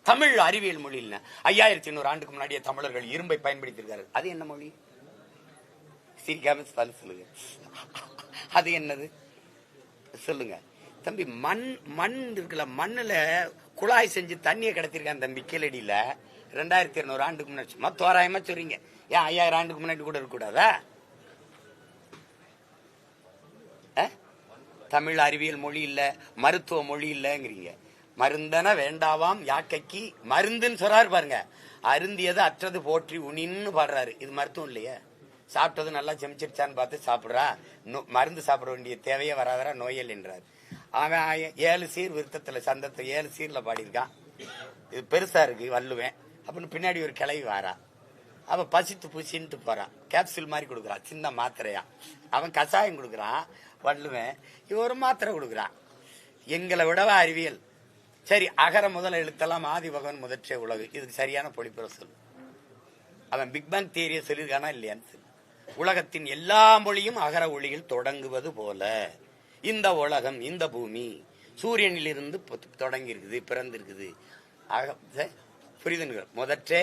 தமிழ் அறிவியல் மொழி இல்ல. 5500 ஆண்டுக்கு முன்னாடியே தமிழர்கள் இரும்பை பயன்படுத்தியிருக்காரு. அது என்ன மொழி? சிரிக்காம சொல்லுங்க, அது என்னது சொல்லுங்க தம்பி. மண் இருக்குல்ல, மண்ணுல குழாய் செஞ்சு தண்ணியை கடத்திருக்கான் தம்பி கீழடியில 2200 ஆண்டுக்கு முன்னாடி. சும்மா தோராயமா சொல்றீங்க, ஏன் 5000 ஆண்டுக்கு முன்னாடி கூட இருக்கக்கூடாதா? தமிழ் அறிவியல் மொழி இல்ல, மருத்துவ மொழி இல்லங்கிறீங்க. மருந்தன வேண்டாவாம் யாக்கைக்கு மருந்துன்னு சொல்றாரு பாருங்க. அருந்தியது அற்றது போற்றி உனின்னு பாடுறாரு. இது மருத்துவம் இல்லையா? சாப்பிட்டது நல்லா செமிச்சிருச்சான்னு பார்த்து சாப்பிடுறா, மருந்து சாப்பிட வேண்டிய தேவையே வராதரா நோயல் என்றார். அவன் 7 சீர் விருத்தத்துல சந்தத்தை 7 சீர்ல பாடியிருக்கான். இது பெருசா இருக்கு வள்ளுவேன் அப்படின்னு பின்னாடி ஒரு கிளவி வாரா, அவன் பசித்து பூசின்ட்டு போறான், கேப்சூல் மாதிரி கொடுக்குறான், சின்ன மாத்திரையா. அவன் கஷாயம் கொடுக்குறான் வள்ளுவன், இவன் ஒரு மாத்திரை கொடுக்குறான். எங்களை விடவா அறிவியல்? சரி, அகர முதல எழுத்தெல்லாம் ஆதி பகவன் முதற்றே உலகு, இதுக்கு சரியான பொழிப்புற சொல்லு. அவன் பிக் பேங் தியரியை சொல்லியிருக்கானா இல்லையான்னு சொல்லு. உலகத்தின் எல்லா மொழியும் அகர ஒளியில் தொடங்குவது போல இந்த உலகம், இந்த பூமி சூரியனில் இருந்து தொடங்கி இருக்குது, பிறந்திருக்குது. புரியுதுங்க? முதற்றே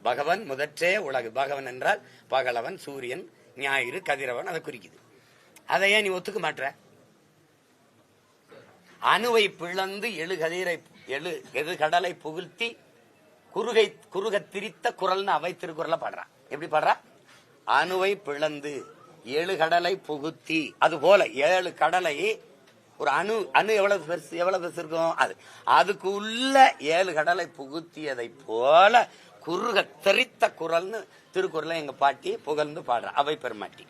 பகவன், முதற்றே உலகு. பகவன் என்றால் பகலவன், சூரியன், ஞாயிறு, கதிரவன், அதை குறிக்குது. அதை ஏன் நீ ஒத்துக்க மாட்ட? அணுவை பிளந்து எழு கடலை புகுத்தி குறுக திரித்த குரல்னு அவை திருக்குறளை பாடுறான். எப்படி பாடுறா? அணுவை பிளந்து 7 கடலை புகுத்தி. அது போல 7 கடலை ஒரு அணு எவ்வளவு பெருசு இருக்கும், அதுக்கு உள்ள 7 கடலை புகுத்தியதை போல குறுக தெரித்த குரல்னு திருக்குறளை எங்க பாட்டி புகழ்ந்து பாடுற அவை பெருமாட்டி.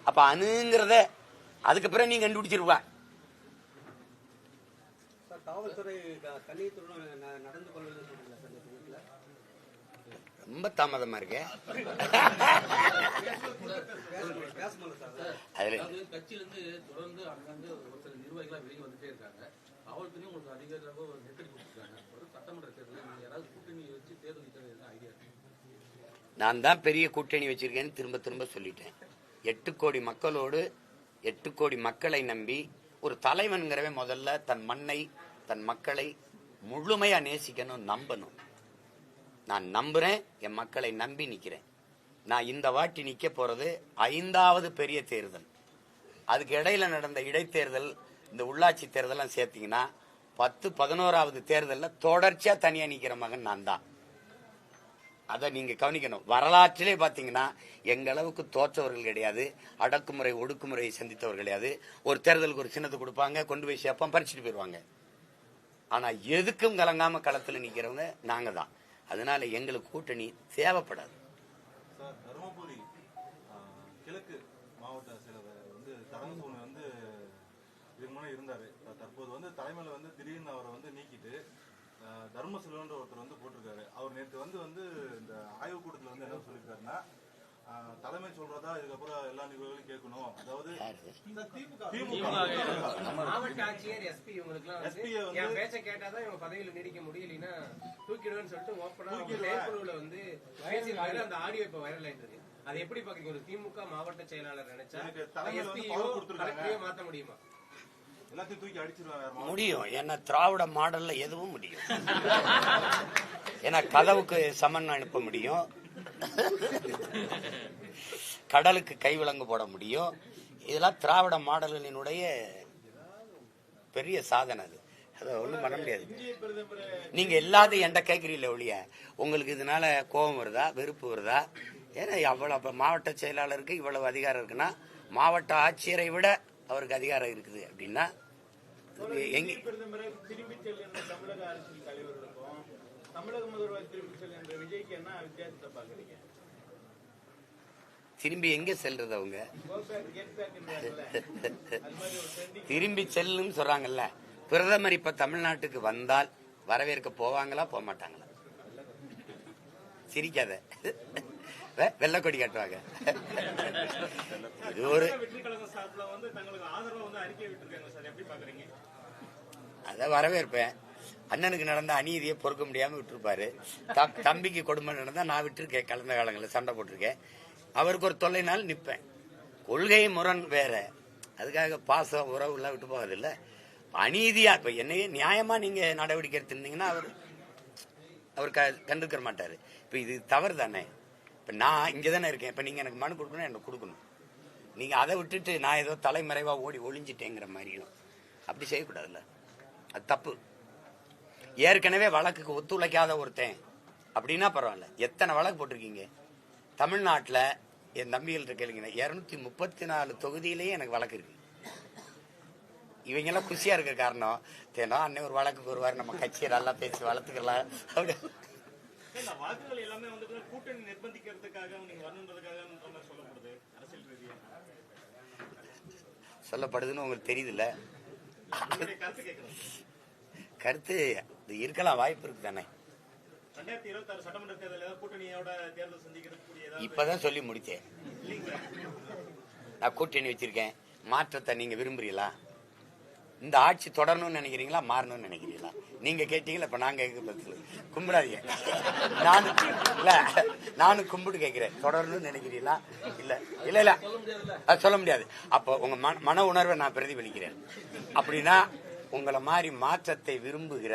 அப்ப அணுங்கிறத அதுக்கு பிறகு நீங்க கண்டுபிடிச்சிருவா. காவல்துறை நடந்து கொள்வது ரொம்ப தாமதமா இருக்க. கட்சியிலிருந்து தொடர்ந்து அங்கிருந்து ஒரு சில நிர்வாகிகள் வெளியே வந்துட்டே இருக்காங்க. காவல்துறையும் உங்களுக்கு அதிகாரியாக ஒரு நெருக்கடி கொடுத்துருக்காங்க. ஒரு சட்டமன்ற தேர்தலில் நீங்க யாராவது கூட்டணி வச்சு தேர்தல் நிற்கிறது ஐடியா இருக்கு? நான் தான் பெரிய கூட்டணி வச்சிருக்கேன்னு திரும்ப திரும்ப சொல்லிட்டேன். 8 கோடி மக்களோடு 8 கோடி மக்களை நம்பி ஒரு தலைவன்கிறவன் முதல்ல தன் மண்ணை தன் மக்களை முழுமையா நேசிக்கணும், நம்பணும். நான் நம்புறேன், என் மக்களை நம்பி நிக்கிறேன். நான் இந்த வாட்டி நிக்க போறது 5வது பெரிய தேர்தல். அதுக்கு இடையில நடந்த இடைத்தேர்தல், இந்த உள்ளாட்சி தேர்தலாம் சேர்த்தீங்கன்னா 10, 11வது தேர்தலில் தொடர்ச்சியா தனியா நிக்கிற மகன் நான் தான். அதை நீங்க கவனிக்கணும். வரலாற்றிலே பாத்தீங்கன்னா எங்க அளவுக்கு தோற்றவர்கள் கிடையாது, அடக்குமுறை ஒடுக்குமுறையை சந்தித்தவர்கள் கிடையாது. ஒரு தேர்தலுக்கு ஒரு சின்னத்தை கொடுப்பாங்க, கொண்டு போய் சேர்ப்போம், பறிச்சுட்டு போயிடுவாங்க. ஆனா எதுக்கும் கலங்காம களத்துல நிக்கிறவங்க நாங்க தான். அதனால எங்களுக்கு கூட்டணி தேவைப்படாது. தருமபுரி கிழக்கு மாவட்ட செயலர் தரங்கசோனி இதுக்கு முன்னாடி இருந்தாரு. தற்போது தலைமையில திடீர்னு அவரை நீக்கிட்டு தர்மசெல்வன்ற ஒருத்தர் போட்டிருக்காரு. அவர் நேற்று இந்த ஆய்வு கூட்டத்தில் என்ன சொல்லியிருக்காருன்னா, தலைமை சொல்றதா இதுக்கப்புறம் எல்லா நிகழ்வுகளையும் கேட்கணும். அதாவது மாவட்ட ஆட்சியர் எஸ்பி இவங்களுக்கு பேச்ச கேட்டாதான் இவங்க பதவியில நீடிக்க முடியலன்னா தூக்கிடுவேன்னு சொல்லிட்டு ஓப்பனா நேர்குழுல பேசியிருக்காரு. அந்த ஆடியோ இப்ப வைரல் ஆயிட்டு. அதை எப்படி பாக்குறீங்க? ஒரு திமுக மாவட்ட செயலாளர் நினைச்சா எஸ்பியோ மாத்த முடியுமா? எல்லாத்தையும் தூக்கி அடிச்சிருவாங்க. முடியும். ஏன்னா திராவிட மாடல்ல எதுவும் முடியும். ஏன்னா கதவுக்கு சமன் அனுப்ப முடியும், கடலுக்கு கைவிலங்கு போட முடியும். இதெல்லாம் திராவிட மாடல்களினுடைய பெரிய சாதனை. அதை ஒண்ணும் பண்ண முடியாது. நீங்க எல்லாத்தையும் என்கிட்ட கேட்கறீங்களே ஒழிய உங்களுக்கு இதனால கோபம் வருதா, வெறுப்பு வருதா? ஏன்னா அவ்வளவு மாவட்ட செயலாளருக்கு இவ்வளவு அதிகாரம் இருக்குன்னா, மாவட்ட ஆட்சியரை விட அவருக்கு அதிகாரம் இருக்குது அப்படின்னா எங்க திரும்பி செல்கின்ற தமிழக அரசியல் தலைவர்களுக்கும் தமிழக முதல்வர் திரும்பி செல்கின்ற விஜய்க்கு என்ன வித்தியாசத்தை பாக்குறீங்க? திரும்பி எங்க செல்றது? அவங்க திரும்பி செல்லும் சொல்றாங்கல்ல. பிரதமர் இப்ப தமிழ்நாட்டுக்கு வந்தால் வரவேற்க போவாங்களா, போக மாட்டாங்களா? சிரிக்காத, வெள்ளக்கொடி காட்டுவாங்க. இது ஒரு அத வரவேற்பேன். அண்ணனுக்கு நடந்த அநீதியை பொறுக்க முடியாம விட்டுருப்பாரு. தம்பிக்கு கொடுமை நடந்தா நான் விட்டுருக்கேன். கலந்த காலங்களில் சண்டை போட்டிருக்கேன். அவருக்கு ஒரு தொல்லைனாலும் நிற்பேன். கொள்கை முரண் வேற, அதுக்காக பாசம் உறவு எல்லாம் விட்டு போவதில்ல. அநீதியா இப்ப என்னையே நியாயமா நீங்க நடவடிக்கை எடுத்திருந்தீங்கன்னா அவர் கண்டுக்கிற மாட்டாரு. இப்ப இது தவறு தானே. இப்ப நான் இங்கதானே இருக்கேன். இப்ப நீங்க எனக்கு மனு கொடுக்கணும், எனக்கு கொடுக்கணும். நீங்க அதை விட்டுட்டு நான் ஏதோ தலைமறைவா ஓடி ஒளிஞ்சிட்டேங்கிற மாதிரியும் அப்படி செய்யக்கூடாதுல்ல. அது தப்பு. ஏற்கனவே வழக்குக்கு ஒத்துழைக்காத ஒருத்தன் அப்படின்னா பரவாயில்ல. எத்தனை வழக்கு போட்டிருக்கீங்க தமிழ்நாட்டில்? என் தம்பிகள்கிட்ட கேளுங்க. 234 தொகுதியிலேயே எனக்கு வழக்கு இருக்கு. இவங்க எல்லாம் குஷியா இருக்க காரணம் தேனோ அன்னை ஒரு வழக்குக்கு வருவாரு, நம்ம கட்சியை நல்லா பேசி வளர்த்துக்கலாம் அப்படி. வாக்குகள் எல்லாமே கூட்டணி நிர்பந்திக்கிறதுக்காக சொல்லப்படுது, அரசியல் ரீதியாக சொல்லப்படுதுன்னு உங்களுக்கு தெரியுதுல்ல. கருத்து இருக்கலாம், வாய்ப்பு இருக்கு தானே. 2026 சட்டமன்ற தேர்தல் கூட்டணியோட தேர்தல் சந்திக்கிறதுக்கு இப்பதான் சொல்லி முடிச்சேன். நான் கூட்டணி வச்சிருக்கேன். மாற்றத்தை நீங்க விரும்புறீங்களா? இந்த ஆட்சி தொடரணும்னு நினைக்கிறீங்களா, மாறணும்னு நினைக்கிறீங்களா? நீங்க கேட்டீங்களா, இப்ப நான் கேட்க பதில் கும்பிடாதீங்க. நானும் கும்பிட்டு கேட்கிறேன். தொடரணும்னு நினைக்கிறீங்களா? இல்ல இல்ல இல்ல, அது சொல்ல முடியாது. அப்போ உங்க மன உணர்வை நான் பிரதிபலிக்கிறேன். அப்படின்னா உங்களை மாதிரி மாற்றத்தை விரும்புகிற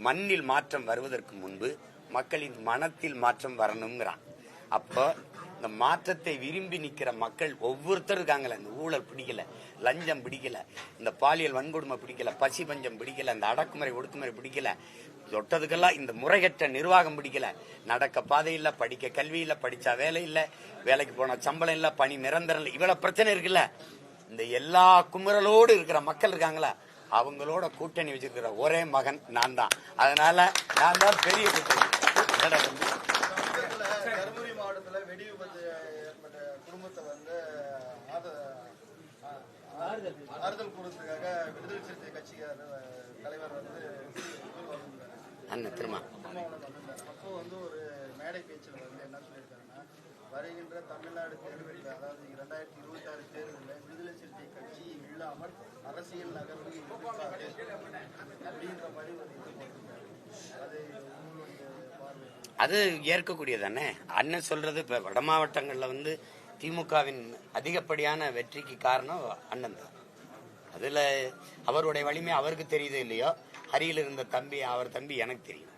மண்ணில் மாற்றம் வருவதற்கு முன்பு மக்களின் மனத்தில் மாற்றம் வரணுங்கிறான். அப்போ இந்த மாற்றத்தை விரும்பி நிற்கிற மக்கள் ஒவ்வொருத்தரும் இருக்காங்களே, இந்த ஊழல் பிடிக்கல, லஞ்சம் பிடிக்கல, இந்த பாலியல் வன்கொடுமை பிடிக்கல, பசி பஞ்சம் பிடிக்கல, இந்த அடக்குமுறை ஒடுக்குமுறை பிடிக்கல, தொட்டதுக்கெல்லாம் இந்த முறைகற்ற நிர்வாகம் பிடிக்கல, நடக்க பாதை இல்ல, படிக்க கல்வி இல்ல, படிச்சா வேலை இல்ல, வேலைக்கு போனா சம்பளம் இல்ல, பணி நிரந்தரம் இல்ல, இவ்வளவு பிரச்சனை இருக்குல்ல. இந்த எல்லா குமுறலோடு இருக்கிற மக்கள் இருக்காங்களா, அவங்களோட கூட்டணி வச்சிருக்கிற ஒரே மகன் நான் தான். அதனால நான் தான் பெரிய கூட்டணி. தருமபுரி மாவட்டத்தில் வெடி விபத்து ஏற்பட்ட குடும்பத்தை வந்து ஆறுதல் கூறதுக்காக விடுதலை சிறுத்தை கட்சிக்கார தலைவர் வந்து அண்ணன் திருமா அப்போ வந்து ஒரு மேடை பேச்சில் வந்து என்ன சொல்லியிருக்காங்கன்னா, வருகின்ற தமிழ்நாடு தேர்தலில், அதாவது 2026 தேர்தலில் விடுதலை சிறுத்தை கட்சி இல்லாமல் அரசியல் நகர்வு அப்படின்ற மாதிரி ஒரு இது போட்டிருக்காரு. அது உங்களுடைய பார்வை? அது ஏற்கக்கூடியதானே. அண்ணன் சொல்றது இப்ப வட மாவட்டங்கள்ல வந்து திமுகவின் அதிகப்படியான வெற்றிக்கு காரணம் அண்ணன் தான். அதுல அவருடைய வலிமை அவருக்கு தெரியுது இல்லையோ, ஹரியில் இருந்த தம்பி, அவர் தம்பி எனக்கு தெரியும்.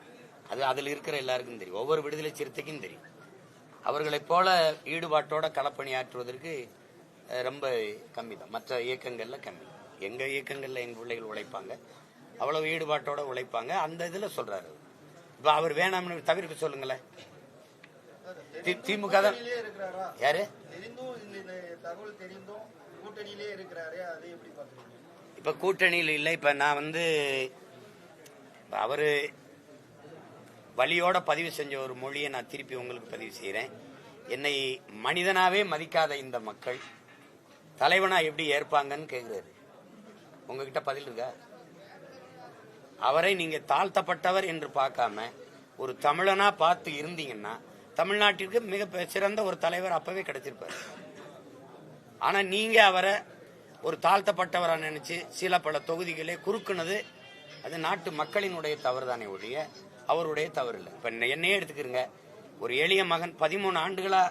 அது அதுல இருக்கிற எல்லாருக்கும் தெரியும், ஒவ்வொரு விடுதலை சிறுத்தைக்கும் தெரியும். அவர்களைப் போல ஈடுபாட்டோட களப்பணியாற்றுவதற்கு ரொம்ப கம்மி தான், மற்ற இயக்கங்கள்ல கம்மி. எங்க இயக்கங்கள்ல எங்க பிள்ளைகள் உழைப்பாங்க, அவ்வளவு ஈடுபாட்டோட உழைப்பாங்க. அந்த இதுல சொல்றாரு. இப்ப அவர் வேணாம்னு தவிர்க்க சொல்லுங்களேன். திமுக தான் யாரு தகவல் தெரிந்தும் கூட்டணியிலே இருக்கிறாரே, அதை எப்படி பாக்குறீங்க? இப்ப கூட்டணியில் இல்லை. இப்ப நான் வந்து அவரு வழியோட பதிவு செஞ்ச ஒரு மொழியை நான் திருப்பி உங்களுக்கு பதிவு செய்யறேன். என்னை மனிதனாவே மதிக்காத இந்த மக்கள் தலைவனா எப்படி ஏற்பாங்கன்னு கேட்கிறாரு. உங்ககிட்ட பதில் இருக்கா? அவரை நீங்க தாழ்த்தப்பட்டவர் என்று பார்க்காம ஒரு தமிழனா பார்த்து இருந்தீங்கன்னா தமிழ்நாட்டிற்கு மிக சிறந்த ஒரு தலைவர் அப்பவே கிடைச்சிருப்பாரு. ஆனா நீங்க அவரை ஒரு தாழ்த்தப்பட்டவரா நினைச்சு சில பல தொகுதிகளே குறுக்குனது அது நாட்டு மக்களினுடைய தவறு தானே ஒழிய அவருடைய தவறு இல்லை. இப்ப என்னையே எடுத்துக்கிறங்க, ஒரு எளிய மகன் 13 ஆண்டுகளா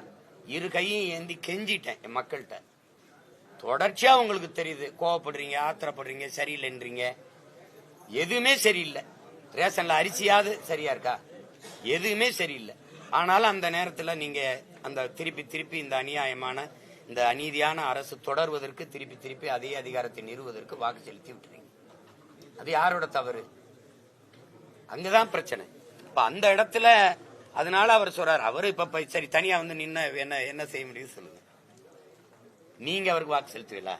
இரு கையும் ஏந்தி கெஞ்சிட்டேன் என் மக்கள்கிட்ட. தொடர்ச்சியா உங்களுக்கு தெரியுது, கோவப்படுறீங்க, ஆத்திரப்படுறீங்க, சரியில்லைன்றீங்க. எதுவுமே சரியில்லை. ரேஷன்ல அரிசியாவது சரியா இருக்கா? எதுவுமே சரியில்லை. ஆனாலும் அந்த நேரத்தில் நீங்க அந்த திருப்பி இந்த அநியாயமான இந்த அநீதியான அரசு தொடர்வதற்கு திருப்பி அதே அதிகாரத்தை நிறுவுவதற்கு வாக்கு செலுத்தி விட்டுறீங்க. அது யாரோட தவறு? அங்கதான் பிரச்சனை. இப்ப அந்த இடத்துல அதனால அவர் சொல்றாரு, அவரு இப்ப சரி தனியா வந்து நின்ன என்ன செய்ய முடியும் சொல்லுங்க. நீங்க அவருக்கு வாக்கு செலுத்துவீங்களா?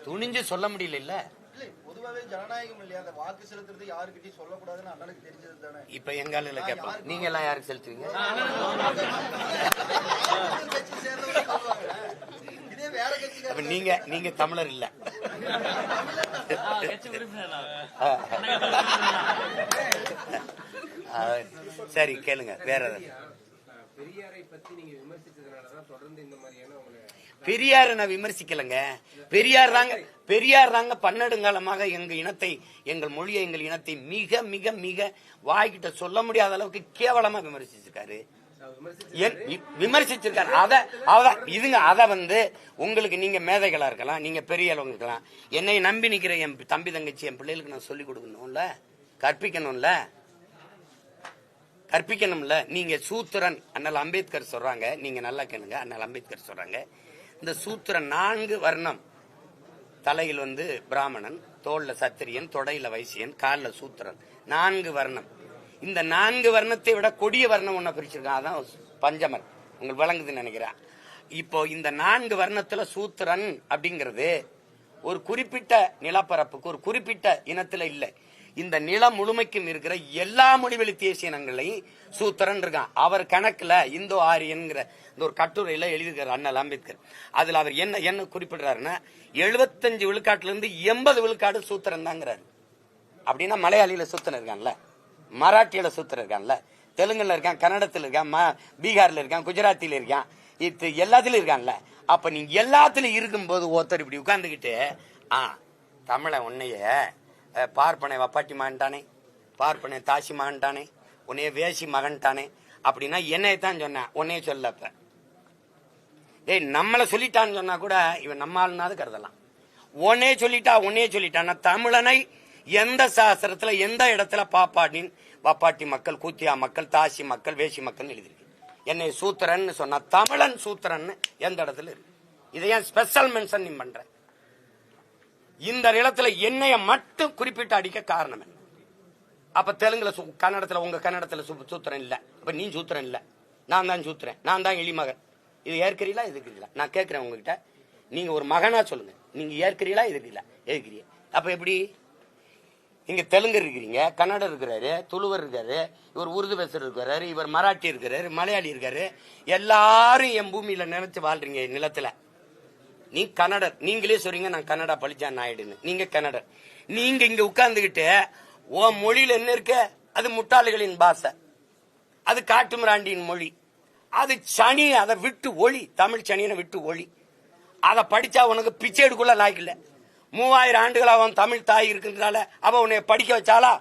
துணிஞ்சு சொல்ல முடியல. இல்ல பொதுவாகவே ஜனநாயகம் இல்லையா, அந்த வாக்கு செலுத்துறது யாருக்கிட்டையும் சொல்லக்கூடாதுன்னு அண்ணனுக்கு தெரிஞ்சது தானே. இப்ப எங்க ஆளுல கேட்பாங்க, நீங்க எல்லாம் யாருக்கு செலுத்துவீங்க? இதே வேற கட்சி. நீங்க தமிழர் இல்ல. சரி கேளுங்க வேற ஏதாவது. பெரியாரை பத்தி நீங்க விமர்சிச்சதுனாலதான் தொடர்ந்து இந்த மாதிரியான பெரியார நான் விமர்சிக்கலங்க. பெரியார் தாங்க பன்னெடுங்காலமாக எங்க இனத்தை, எங்கள் மொழியை, எங்கள் இனத்தை மிக மிக மிக வாய்கிட்ட சொல்ல முடியாத அளவுக்கு கேவலமா விமர்சிச்சிருக்காரு. இதுங்க அத வந்து உங்களுக்கு நீங்க மேதைகளா இருக்கலாம், நீங்க பெரிய அளவுங்க இருக்கலாம். என்னை நம்பி நிக்கிற என் தம்பி தங்கச்சி என் பிள்ளைகளுக்கு நான் சொல்லிக் கொடுக்கணும்ல, கற்பிக்கணும்ல. நீங்க சூத்திரன் அண்ணல் அம்பேத்கர் சொல்றாங்க, நீங்க நல்லா கேளுங்க. அண்ணல் அம்பேத்கர் சொல்றாங்க, இந்த சூத்திரன் 4 வர்ணம். தலையில் வந்து பிராமணன், தோல்ல சத்திரியன், தொடையில வைசியன், கால்ல சூத்திரன். 4 வர்ணம். இந்த 4 வர்ணத்தை விட கொடிய வர்ணம் ஒன்ன பிரிச்சிருக்கான், அதான் பஞ்சமர். உங்களுக்கு விளங்குதுன்னு நினைக்கிறேன். இப்போ இந்த 4 வர்ணத்துல சூத்திரன் அப்படிங்கிறது ஒரு குறிப்பிட்ட நிலப்பரப்புக்கு, ஒரு குறிப்பிட்ட இனத்துல இல்லை. இந்த நிலம் முழுமைக்கும் இருக்கிற எல்லா மொழிவெளி தேசிய இனங்களையும் சூத்திரன் இருக்கான். அவர் கணக்குல இந்தோ ஆரியன்கிற இந்த ஒரு கட்டுரையில எழுதியிருக்காரு அண்ணல் அம்பேத்கர். அதுல அவர் என்ன குறிப்பிடுறாருன்னா 75 விழுக்காட்டுல இருந்து 80 விழுக்காடு சூத்திரன் தாங்கிறாரு. அப்படின்னா மலையாளியில சூத்திரன் இருக்கான்ல, மராட்டியில சூத்திரன் இருக்கான்ல, தெலுங்குல இருக்கான், கன்னடத்துல இருக்கான், பீகார்ல இருக்கான், குஜராத்தில இருக்கான். இது எல்லாத்துலயும் இருக்கான்ல. அப்ப நீங்க எல்லாத்துலயும் இருக்கும்போது ஒருத்தர் இப்படி உட்கார்ந்துக்கிட்டு தமிழ உன்னைய பார்ப்பனை வப்பாட்டி மகன்டானே, பார்ப்பனை தாசி மகன்டானே, உன்னைய வேசி மகன்டானே அப்படின்னா என்னையத்தான் சொன்ன, உன்னைய சொல்லப்ப நம்மளை சொல்லிட்டான்னு சொன்னா கூட இவன் நம்ம ஆளுனாது கருதலாம். உன்னே சொல்லிட்டான் தமிழனை எந்த சாஸ்திரத்துல எந்த இடத்துல பாப்பாட்டின் வப்பாட்டி மக்கள், கூத்தியா மக்கள், தாசி மக்கள், வேசி மக்கள் எழுதிருக்கு. என்னை சூத்திரன்னு சொன்னா தமிழன் சூத்திரன்னு எந்த இடத்துல இருக்கு? இதை ஏன் ஸ்பெஷல் மென்ஷன் நீ பண்ற? இந்த நிலத்துல என்னைய மட்டும் குறிப்பிட்டு அடிக்க காரணம் என்ன? அப்ப தெலுங்குல கன்னடத்துல உங்க கன்னடத்துல சூத்திரன் இல்ல, அப்ப நீ சூத்திரன் இல்ல, நான் தான் சூத்திரன், நான் தான் எளிமகன். இது ஏற்கிறீங்களா எதுக்குறீங்களா? நான் கேட்கிறேன் உங்ககிட்ட, நீங்க ஒரு மகனா சொல்லுங்க, நீங்க ஏற்கிறீங்களா எதுக்குறீங்களா? எதுக்குறீங்க. அப்ப எப்படி இங்க தெலுங்கு இருக்கிறீங்க, கன்னடம் இருக்கிறாரு, துளுவர் இருக்காரு, இவர் உருது பேசுறது இருக்காரு, இவர் மராட்டி இருக்கிறாரு, மலையாளி இருக்காரு, எல்லாரும் என் பூமியில நினைச்சு வாழ்றீங்க நிலத்துல. நீ கன்னடர், நீங்களே சொல்றீங்க நான் கன்னடா பழிச்சான் நாயுடுன்னு. நீங்க கன்னடர், நீங்க இங்க உட்கார்ந்துகிட்டு ஓ மொழியில என்ன இருக்க? அது முட்டாளிகளின் பாஷை, அது காட்டுமிராண்டியின் மொழி, அது சனி, அதை விட்டு ஒளி, தமிழ் சனியனை விட்டு ஒளி. அதை படிச்சா உனக்கு பிச்சை எடுக்குள்ள லாய்க்கல. 3000 ஆண்டுகள் அவன் தமிழ் தாய் இருக்கிறதுனால அவ உன்னை படிக்க வச்சாளா?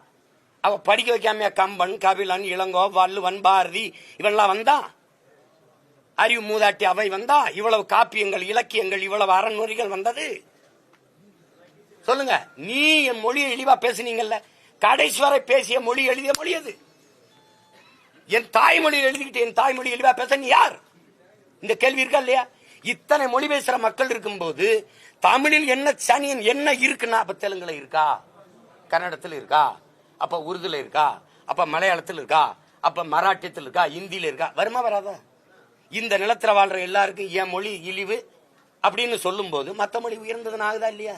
அவ படிக்க வைக்காமையா கம்பன், கபிலன், இளங்கோ, வள்ளுவன், பாரதி இவெல்லாம் வந்தான்? அறிவு மூதாட்டி அவை வந்தா? இவ்வளவு காப்பியங்கள், இலக்கியங்கள், இவ்வளவு அறநூறிகள் வந்தது? சொல்லுங்க. நீ என் மொழியை இழிவா பேசுனீங்கல்ல, கடைசி வரை பேசிய மொழி எழுதிய மொழி அது. என் தாய்மொழியில் எழுதிக்கிட்டு என் தாய்மொழி இழிவா பேச நீ யார்? இந்த கேள்வி இருக்கா இல்லையா? இத்தனை மொழி பேசுற மக்கள் இருக்கும்போது தமிழில் என்ன சனியன் என்ன இருக்குன்னா, அப்ப தெலுங்குல இருக்கா, கன்னடத்தில் இருக்கா, அப்ப உருதுல இருக்கா, அப்ப மலையாளத்தில் இருக்கா, அப்ப மராட்டியத்தில் இருக்கா, இந்தியில இருக்கா? வருமா வராதா? இந்த நிலத்துல வாழ்ற எல்லாருக்கும் என் மொழி இழிவு அப்படின்னு சொல்லும் போது மத்த மொழி உயர்ந்ததுன்னு ஆகுதா இல்லையா?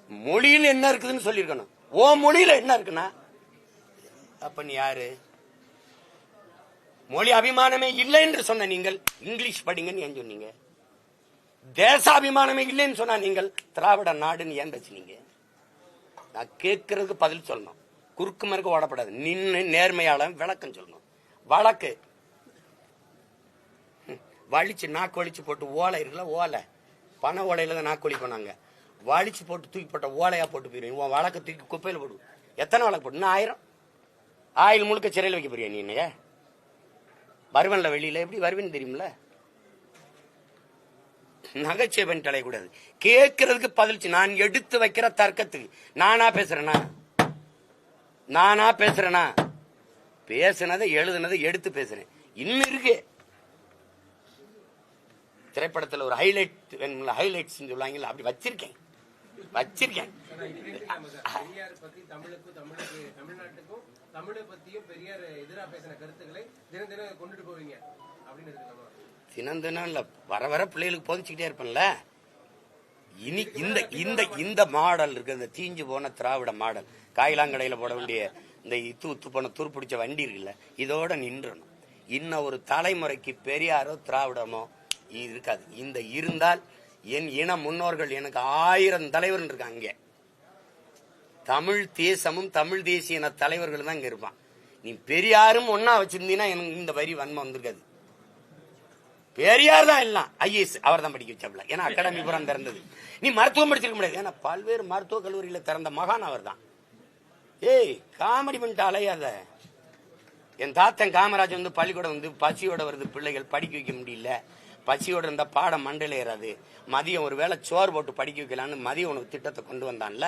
மொழியில் என்ன இருக்குதுன்னு சொல்லிருக்கணும். ஓ மொழியில என்ன இருக்குன்னா அப்ப நீ யாரு? மொழி அபிமானமே இல்லை என்று சொன்ன நீங்கள் இங்கிலீஷ் படிங்கன்னு ஏன் சொன்னீங்க? தேசாபிமானமே இல்லைன்னு சொன்னா நீங்கள் திராவிட நாடுன்னு ஏன் பேசுனீங்க? நான் கேட்கறதுக்கு பதில் சொல்லணும், குறுக்கு மறுக்க ஓடப்படாது. நின்று நேர்மையாளன் விளக்கம் சொல்லணும். வழக்கு வலிச்சு நாக்கு வலிச்சு போட்டு ஓலை இருக்குல்ல, ஓலை பண ஓலையில தான் நாக்கு வலி பண்ணாங்க, வலிச்சு போட்டு தூக்கி போட்ட ஓலையா போட்டு போயிருவீங்க. உன் வழக்கு தூக்கி குப்பையில போடு. எத்தனை வழக்கு போட்டு? 1000 ஆயில் முழுக்க சிறையில் வைக்க போறியா நீ? என்னைய வருவன்ல, வெளியில எப்படி வருவேன்னு தெரியுமில்ல? நகைச்சுவை பண்ணிட்டு அலையக்கூடாது. கேட்கறதுக்கு பதில். நான் எடுத்து வைக்கிற தர்க்கத்துக்கு நானா பேசுறேனா? பேசுனதை எழுதுனதை எடுத்து பேசுறேன். இன்னும் இருக்கு திரைப்படத்தில் ஒரு ஹைலைட்ஸ் சொல்லுவாங்கல்ல, அப்படி வச்சிருக்கேன். பெரியார் பத்தி தமிழ்நாட்டுக்கும் தமிழை பத்தியும் பெரியார் எதிராக பேசின கருத்துக்களை தினம் தினம் கொண்டுட்டு போவீங்க அப்படின்னு இருக்கலாமா? தினம் தினம் இல்ல, வர பிள்ளைகளுக்கு போதிச்சுக்கிட்டே இருப்பேன்ல. இனி இந்த மாடல் இருக்கு, இந்த தீஞ்சு போன திராவிட மாடல், காயிலாங்கடையில போட வேண்டிய இந்த உத்து போன துருப்பிடிச்ச வண்டி இருக்குல்ல, இதோட நின்றணும். இன்னும் ஒரு தலைமுறைக்கு பெரியாரோ திராவிடமோ இருக்காது. இந்த இருந்தால் என் இன முன்னோர்கள் எனக்கு 1000 தலைவர் இருக்காங்க. தமிழ் தேசமும் தமிழ் தேசிய இன தலைவர்கள் தான் இங்க இருப்பான். நீ பெரியாரும் ஒன்னா வச்சிருந்தீங்கன்னா எனக்கு இந்த வரி வன்மை வந்திருக்காது. பெரியார் தான் எல்லாம். ஐஏஎஸ் அவர் தான் படிக்க வச்சாப்ல, ஏன்னா அகாடமி புறம் திறந்தது. நீ மருத்துவம் படிச்சிருக்க முடியாது, ஏன்னா பல்வேறு மருத்துவ கல்லூரியில திறந்த மகான் அவர் தான். ஏய் காமெடி பண்ணிட்டு அலையாத. என் தாத்தன் காமராஜ் வந்து பள்ளிக்கூடம் வந்து பசியோட வருது, பிள்ளைகள் படிக்க வைக்க முடியல, பசியோட இருந்தா பாடம் மண்டையில ஏறாது, மதியம் ஒரு வேளை சோறு போட்டு படிக்க வைக்கலான்னு மதிய உணவு திட்டத்தை கொண்டு வந்தான்ல,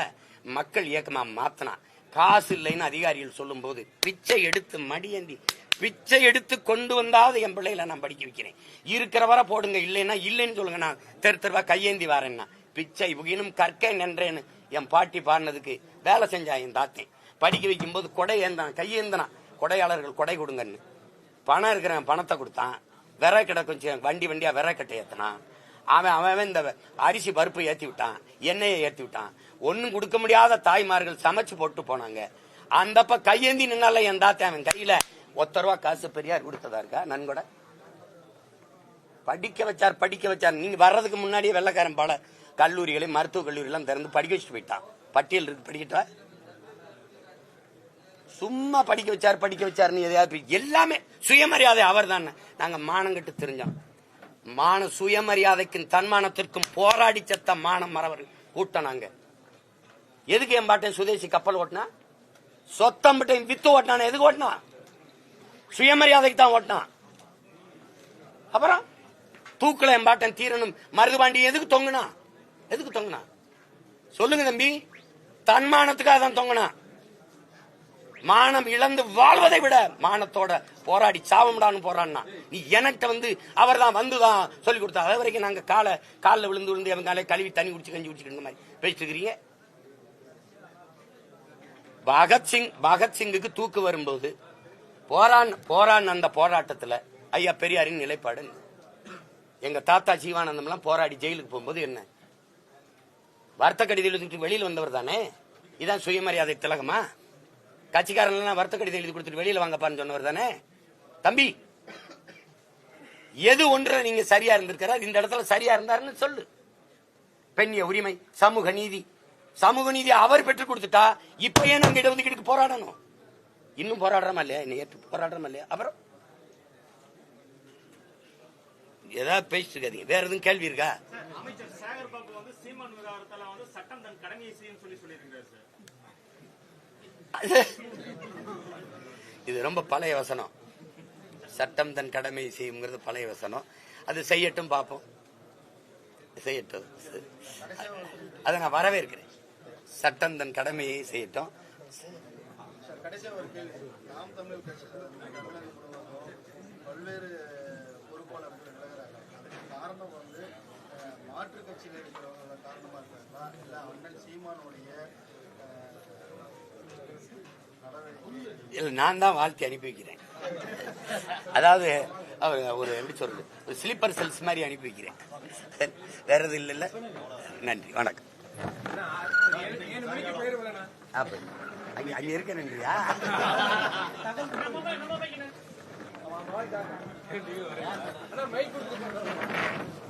மக்கள் இயக்கமா மாத்தினான். காசு இல்லைன்னு அதிகாரிகள் சொல்லும் போது பிச்சை எடுத்து மடியேந்தி பிச்சை எடுத்து கொண்டு வந்தாவது என் பிள்ளைகளை நான் படிக்க வைக்கிறேன். இருக்கிற வரை போடுங்க, இல்லைன்னா இல்லைன்னு சொல்லுங்க, நான் தெருவா கையேந்தி வரேன்னா. பிச்சை புகினும் கற்க நின்றேன்னு என் பாட்டி பாடினதுக்கு வேலை செஞ்சா என் தாத்தேன். படிக்க வைக்கும் போது கொடை ஏந்தான், கையேந்தனான், கொடையாளர்கள் கொடை கொடுங்கன்னு. பணம் இருக்கிறவன் பணத்தை கொடுத்தான், விரை கடை கொஞ்சம் வண்டியா விரை கட்டை ஏத்தினான். அவன் இந்த அரிசி பருப்பு ஏத்தி விட்டான், எண்ணெயை ஏத்தி விட்டான். ஒன்னும் கொடுக்க முடியாத தாய்மார்கள் சமைச்சு போட்டு போனாங்க. அந்தப்ப கையேந்தி நின்னால என் தாத்தேன் அவன் கையில ₹1 காசு பெரியார் கொடுத்ததா இருக்கா? நன்கொடை படிக்க வச்சார். நீங்க வர்றதுக்கு முன்னாடியே வெள்ளக்காரன் பல கல்லூரிகளை மருத்துவ கல்லூரி எல்லாம் திறந்து படிக்க வச்சுட்டு போயிட்டான். பட்டியல் இருக்கு, படிக்கட்டா சும்மா படிக்க வச்சாருன்னு எதையாவது எல்லாமே சுயமரியாதை அவர் தான். நாங்க மானங்கட்டு தெரிஞ்சோம். சுயமரியாதைக்கும் தன்மானத்திற்கும் போராடி செத்த மானம் மறவர் கூட்டம் நாங்க. எதுக்கு என் பாட்டன் சுதேசி கப்பல் ஓட்டினா? சொத்தம்பிட்டையும் வித்து ஓட்டினான். எதுக்கு ஓட்டினா? சுயமரியாதைக்கு தான் ஓட்டினான். அப்புறம் தூக்குல என் பாட்டன் தீரனும் மருதுபாண்டி எதுக்கு தொங்குனா? சொல்லுங்க தம்பி. தன்மானத்துக்காக தான் தொங்குனா. மானம் இழந்து வாழ்வதை விட மானத்தோட போராடி சாவம்டான்னு போறான்னா நீ என்கிட்ட வந்து அவர் தான் வந்துதான் சொல்லி கொடுத்தா. அது வரைக்கும் நாங்க காலில் விழுந்து அவங்க காலை கழுவி தண்ணி குடிச்சு கஞ்சி குடிச்சுக்கிற மாதிரி பேசிட்டு இருக்கிறீங்க. பகத்சிங்குக்கு தூக்கு வரும்போது போரான் அந்த போராட்டத்துல ஐயா பெரியாரின் நிலைப்பாடு. எங்க தாத்தா ஜீவானந்தம் எல்லாம் போராடி ஜெயிலுக்கு போகும்போது என்ன வருத்த கடிதம் எழுதிட்டு வெளியில வந்தவர் தானே. இதான் சுயமரியாதை திலகமா? கட்சிக்காரன் வருத்த கடிதம் எழுதி கொடுத்துட்டு வெளியில வாங்கப்பான்னு சொன்னவர் தானே. தம்பி, எது ஒன்று நீங்க சரியா இருந்திருக்கிறார், இந்த இடத்துல சரியா இருந்தாருன்னு சொல்லு. பெண்ணிய உரிமை, சமூக நீதி அவர் பெற்றுக் கொடுத்துட்டா இப்ப ஏன் நாங்க இடஒதுக்கீடுக்கு போராடணும்? இன்னும் போராடுறோமா இல்லையா? இன்னும் போராடுறோமா இல்லையா? அப்புறம் ஏதாவது பேசிட்டு இருக்காதீங்க. வேற எதுவும் கேள்வி இருக்கா? அமைச்சர் சேகர் பாபு வந்து சீமான் விவகாரத்தால வந்து சட்டம் தன் கடமையை செய்யும் சொல்லியிருக்கிறார் சார். இது ரொம்ப பழைய வசனம். சட்டம் தன் கடமை செய்யுங்கிறது பழைய வசனம். அது செய்யட்டும், பார்ப்போம். செய்யட்டும், அதை நான் வரவேற்கிறேன். சட்டம் தன் கடமையை செய்யட்டும். கடைசியா ஒரு கேள்வி. நாம் தமிழர் கட்சியில் பல்வேறு பொறுப்பாளர்கள் விலகிறாங்க. அதுக்கு காரணம் வந்து மாற்று கட்சியில் இருக்கிறவங்க காரணமா இருக்காங்களா, இல்ல அண்ணன் சீமானுடைய நான் தான் வாழ்த்தி அனுப்பி வைக்கிறேன். அதாவது ஒரு எப்படி சொல்றது, ஒரு ஸ்லீப்பர் செல்ஸ் மாதிரி அனுப்பி வைக்கிறேன். வேற எது இல்ல. நன்றி, வணக்கம். அங்க இருக்க நன்றியா?